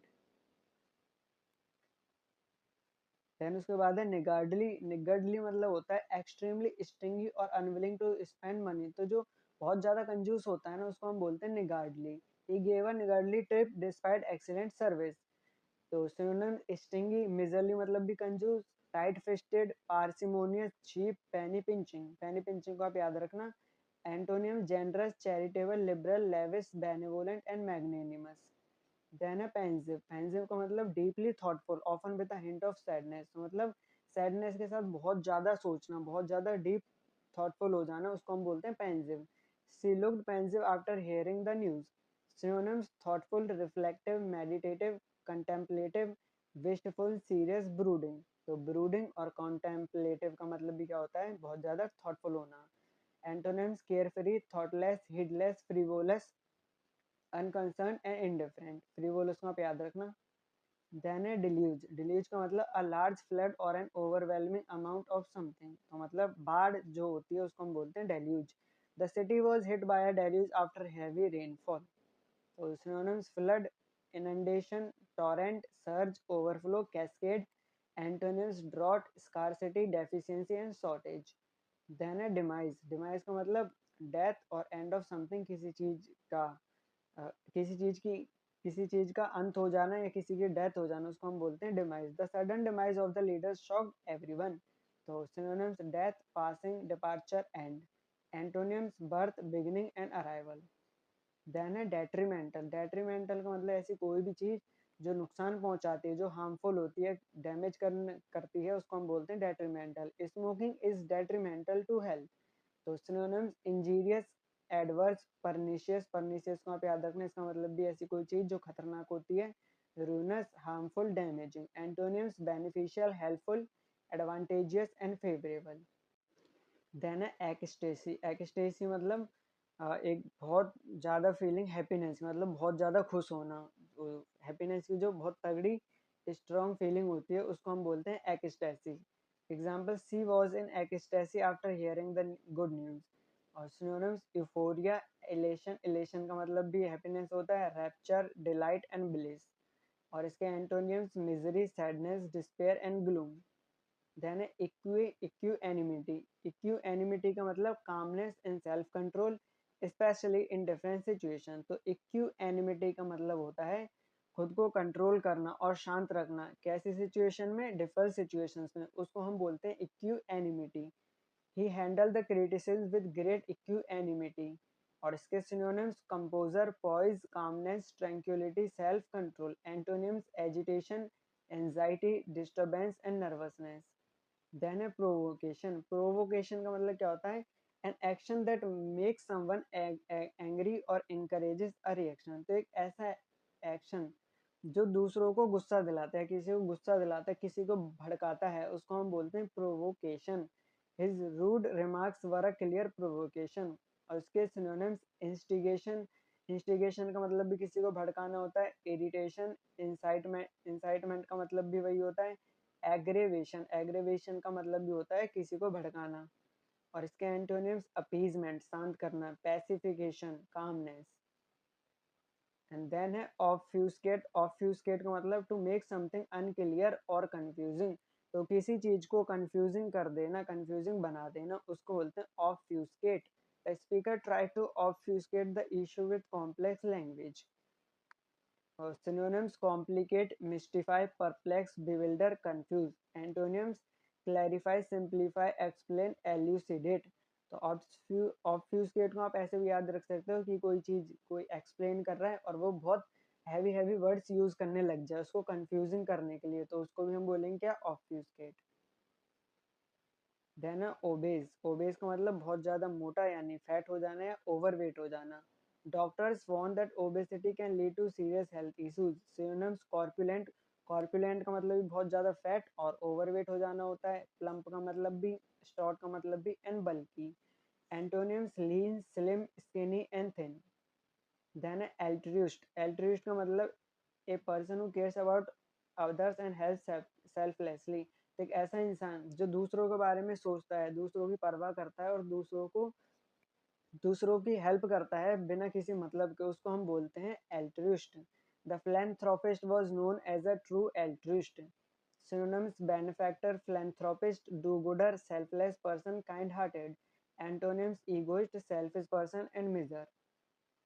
Then उसके बाद है निगार्डली। निगार्डली मतलब होता है एक्सट्रीमली स्टिंगी और अनविलिंग टू स्पेंड मनी। तो जो बहुत ज्यादा कंजूस होता है ना, उसको हम बोलते हैं niggardly. He gave a niggardly trip despite excellent service. तो सिनोनिम स्टिंगी, मिजरली मतलब भी कंजूस, tight fisted, parsimonious, cheap, penny pinching. Penny pinching को आप याद रखना। Antonym generous, charitable, liberal, lavish, benevolent and magnanimous. Then है पेंसिव। पेंसिव का मतलब deeply thoughtful, often with a hint of sadness. मतलब सैडनेस के साथ बहुत ज्यादा सोचना, बहुत ज्यादा डीप थॉटफुल हो जाना, उसको हम बोलते हैं pensive. She looked pensive after hearing the news. Synonyms thoughtful, reflective, meditative, contemplative, wistful, serious, brooding. तो ब्रूडिंग और कॉन्टेम्पलेटिव का मतलब भी क्या होता है, बहुत ज्यादा थॉटफुल होना। Antonyms carefree, thoughtless, heedless, frivolous, unconcern and indifferent. Frivolous को आप याद रखना। देन है डिल्यूज। डिल्यूज का मतलब अ लार्ज फ्लड और N overwhelming amount of something. तो मतलब बाढ़ जो होती है उसको हम बोलते हैं deluge. The city was hit by a deluge after heavy rainfall. तो synonyms flood, inundation, torrent, surge, overflow, cascade. Antonyms drought, scarcity, deficiency and shortage. Then है डिमाइज। डिमाइज का मतलब डेथ और एंड ऑफ समथिंग, किसी चीज का अ, किसी चीज की किसी चीज का अंत हो जाना या किसी की डेथ हो जाना, उसको हम बोलते हैं demise. The sudden demise of the leader shocked everyone. तो synonyms death, passing, departure, end. Antonyms birth, beginning and arrival. Then है डेट्रीमेंटल। डेट्रीमेंटल का मतलब ऐसी कोई भी चीज जो नुकसान पहुंचाती है, जो हार्मफुल होती है, डैमेज करती है, उसको हम बोलते हैं detrimental. Smoking is detrimental to health. तो synonyms injurious, adverse, pernicious. Pernicious को आप याद रखना, इसका मतलब भी ऐसी कोई चीज जो खतरनाक होती है। Ruinous, harmful, damaging. Antonyms beneficial, helpful, advantageous and favourable. Then है एक्सटेसी। एक्सटेसी मतलब एक बहुत ज़्यादा फीलिंग हैप्पीनेस, मतलब बहुत ज़्यादा खुश होना। हैप्पीनेस की जो बहुत तगड़ी स्ट्रॉन्ग फीलिंग होती है उसको हम बोलते हैं ecstasy. Example, she was in ecstasy after hearing the good news. और सिनोनिम्स यूफोरिया, इलेशन। इलेशन का मतलब भी हैप्पीनेस होता है। Rapture, delight and bliss. और इसके antonyms misery, sadness, despair and gloom. Then है इक्यूएनिमिटी। इक्यूएनिमिटी का मतलब calmness and self control, especially in different situation. तो इक्यूएनिमिटी का मतलब होता है खुद को कंट्रोल करना और शांत रखना। कैसी सिचुएशन में? डिफरेंट सिचुएशंस में, उसको हम बोलते हैं equanimity. He handled the criticism with great equanimity. और इसके synonyms composure, poise, calmness, tranquillity, self control. Antonyms agitation, anxiety, disturbance and nervousness. Then है प्रोवोकेशन। प्रोवोकेशन का मतलब क्या होता है? An action that makes someone angry और encourages अ रिएक्शन। तो एक ऐसा एक्शन जो दूसरों को गुस्सा दिलाता है, किसी को गुस्सा दिलाता है, किसी को भड़काता है, उसको हम बोलते हैं provocation. His rude remarks were a clear provocation. और उसके सिनोनिम्स इंस्टिगेशन। इंस्टिगेशन का मतलब भी किसी को भड़काना होता है। Irritation, incitement. इंसाइटमेंट का मतलब भी वही होता है। एग्रेवेशन। एग्रेवेशन का मतलब भी होता है किसी को भड़काना। और इसके एंटोनिम्स अपीजमेंट, शांत करना। पैसिफिकेशन, कामनेस। एंड देन है ऑब्फ्यूस्केट। ऑब्फ्यूस्केट का मतलब टू मेक समथिंग अनक्लियर और कंफ्यूजिंग। तो किसी चीज को कंफ्यूजिंग कर देना, कंफ्यूजिंग बना देना, उसको बोलते हैं obfuscate. The speaker try to obfuscate the issue with complex language. और synonyms complicate, mystify, perplex, bewilder, confuse. Antonyms clarify, simplify, explain, elucidate. तो ऑब्फ्यूस्केट को आप ऐसे भी याद रख सकते हो कि कोई चीज कोई एक्सप्लेन कर रहा है और वो बहुत हैवी हैवी वर्ड्स यूज करने लग जाए उसको कंफ्यूजिंग करने के लिए, तो उसको भी हम बोलेंगे क्या? ऑब्फ्यूस्केट। Then obeys. ओबेज का मतलब बहुत ज्यादा मोटा यानी फैट हो जाना या ओवरवेट हो जाना। Doctors warn that obesity can lead to serious health issues. Synonyms corpulent. Corpulent का मतलब भी बहुत ज्यादा फैट और ओवरवेट हो जाना होता है। प्लम्प का मतलब भी, शॉर्ट का मतलब भी, and bulky. Antonyms lean, slim, skinny and thin. Then altruist. Altruist का मतलब a person who cares about others and help selflessly. एक ऐसा इंसान जो दूसरों के बारे में सोचता है, दूसरों की परवाह करता है और दूसरों की हेल्प करता है बिना किसी मतलब के, उसको हम बोलते हैं एल्ट्रिस्ट। The philanthropist was known as a true altruist. Synonyms benefactor, philanthropist, do-gooder, selfless person, kind-hearted. Antonyms egoist, selfish person and miser.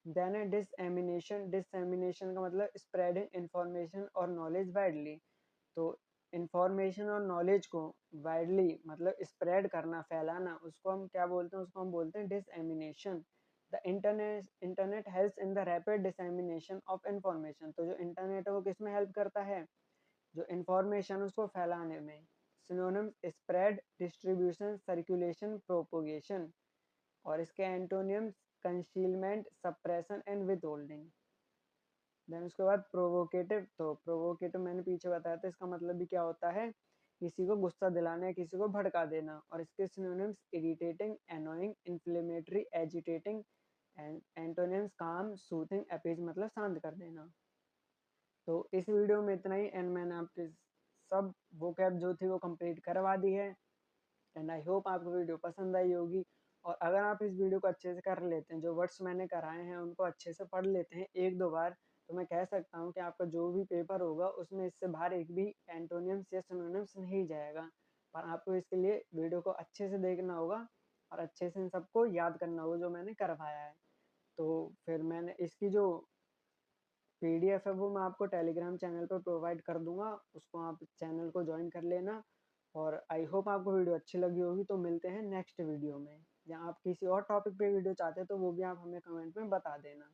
Then है डिसएमिनेशन। डिसएमिनेशन का मतलब स्प्रेडिंग इंफॉर्मेशन और नॉलेज वाइडली। तो इंफॉर्मेशन और नॉलेज को वाइडली मतलब spread करना, फैलाना, उसको हम क्या बोलते हैं? उसको हम बोलते हैं dissemination. The internet helps in the rapid dissemination of information. तो जो इंटरनेट है वो किस में हेल्प करता है? जो इंफॉर्मेशन उसको फैलाने में। Synonyms spread, distribution, circulation, propagation. और इसके antonyms concealment, suppression and withholding. Then उसके बाद प्रोवोकेटिव। तो प्रोवोकेटिव मैंने पीछे बताया था, इसका मतलब भी क्या होता है? किसी को गुस्सा दिलाना या किसी को भड़का देना। और इसके synonyms irritating, annoying, inflammatory, agitating. Antonyms काम, सूथिंग, अपीज मतलब शांत कर देना। तो इस वीडियो में इतना ही, एंड मैंने आपके सब वोकैब जो थी वो कंप्लीट करवा दी है। एंड आई होप आपको वीडियो पसंद आई होगी। और अगर आप इस वीडियो को अच्छे से कर लेते हैं, जो वर्ड्स मैंने कराए हैं उनको अच्छे से पढ़ लेते हैं एक दो बार, तो मैं कह सकता हूँ कि आपका जो भी पेपर होगा उसमें इससे बाहर एक भी एंटोनिम्स या सिनोनिम्स नहीं जाएगा। पर आपको इसके लिए वीडियो को अच्छे से देखना होगा और अच्छे से इन सबको याद करना होगा जो मैंने करवाया है। तो फिर मैंने इसकी जो पीडीएफ है वो मैं आपको टेलीग्राम चैनल पर प्रोवाइड कर दूंगा, उसको आप चैनल को ज्वाइन कर लेना। और आई होप आपको वीडियो अच्छी लगी होगी। तो मिलते हैं नेक्स्ट वीडियो में, या आप किसी और टॉपिक पे वीडियो चाहते हैं तो वो भी आप हमें कमेंट में बता देना।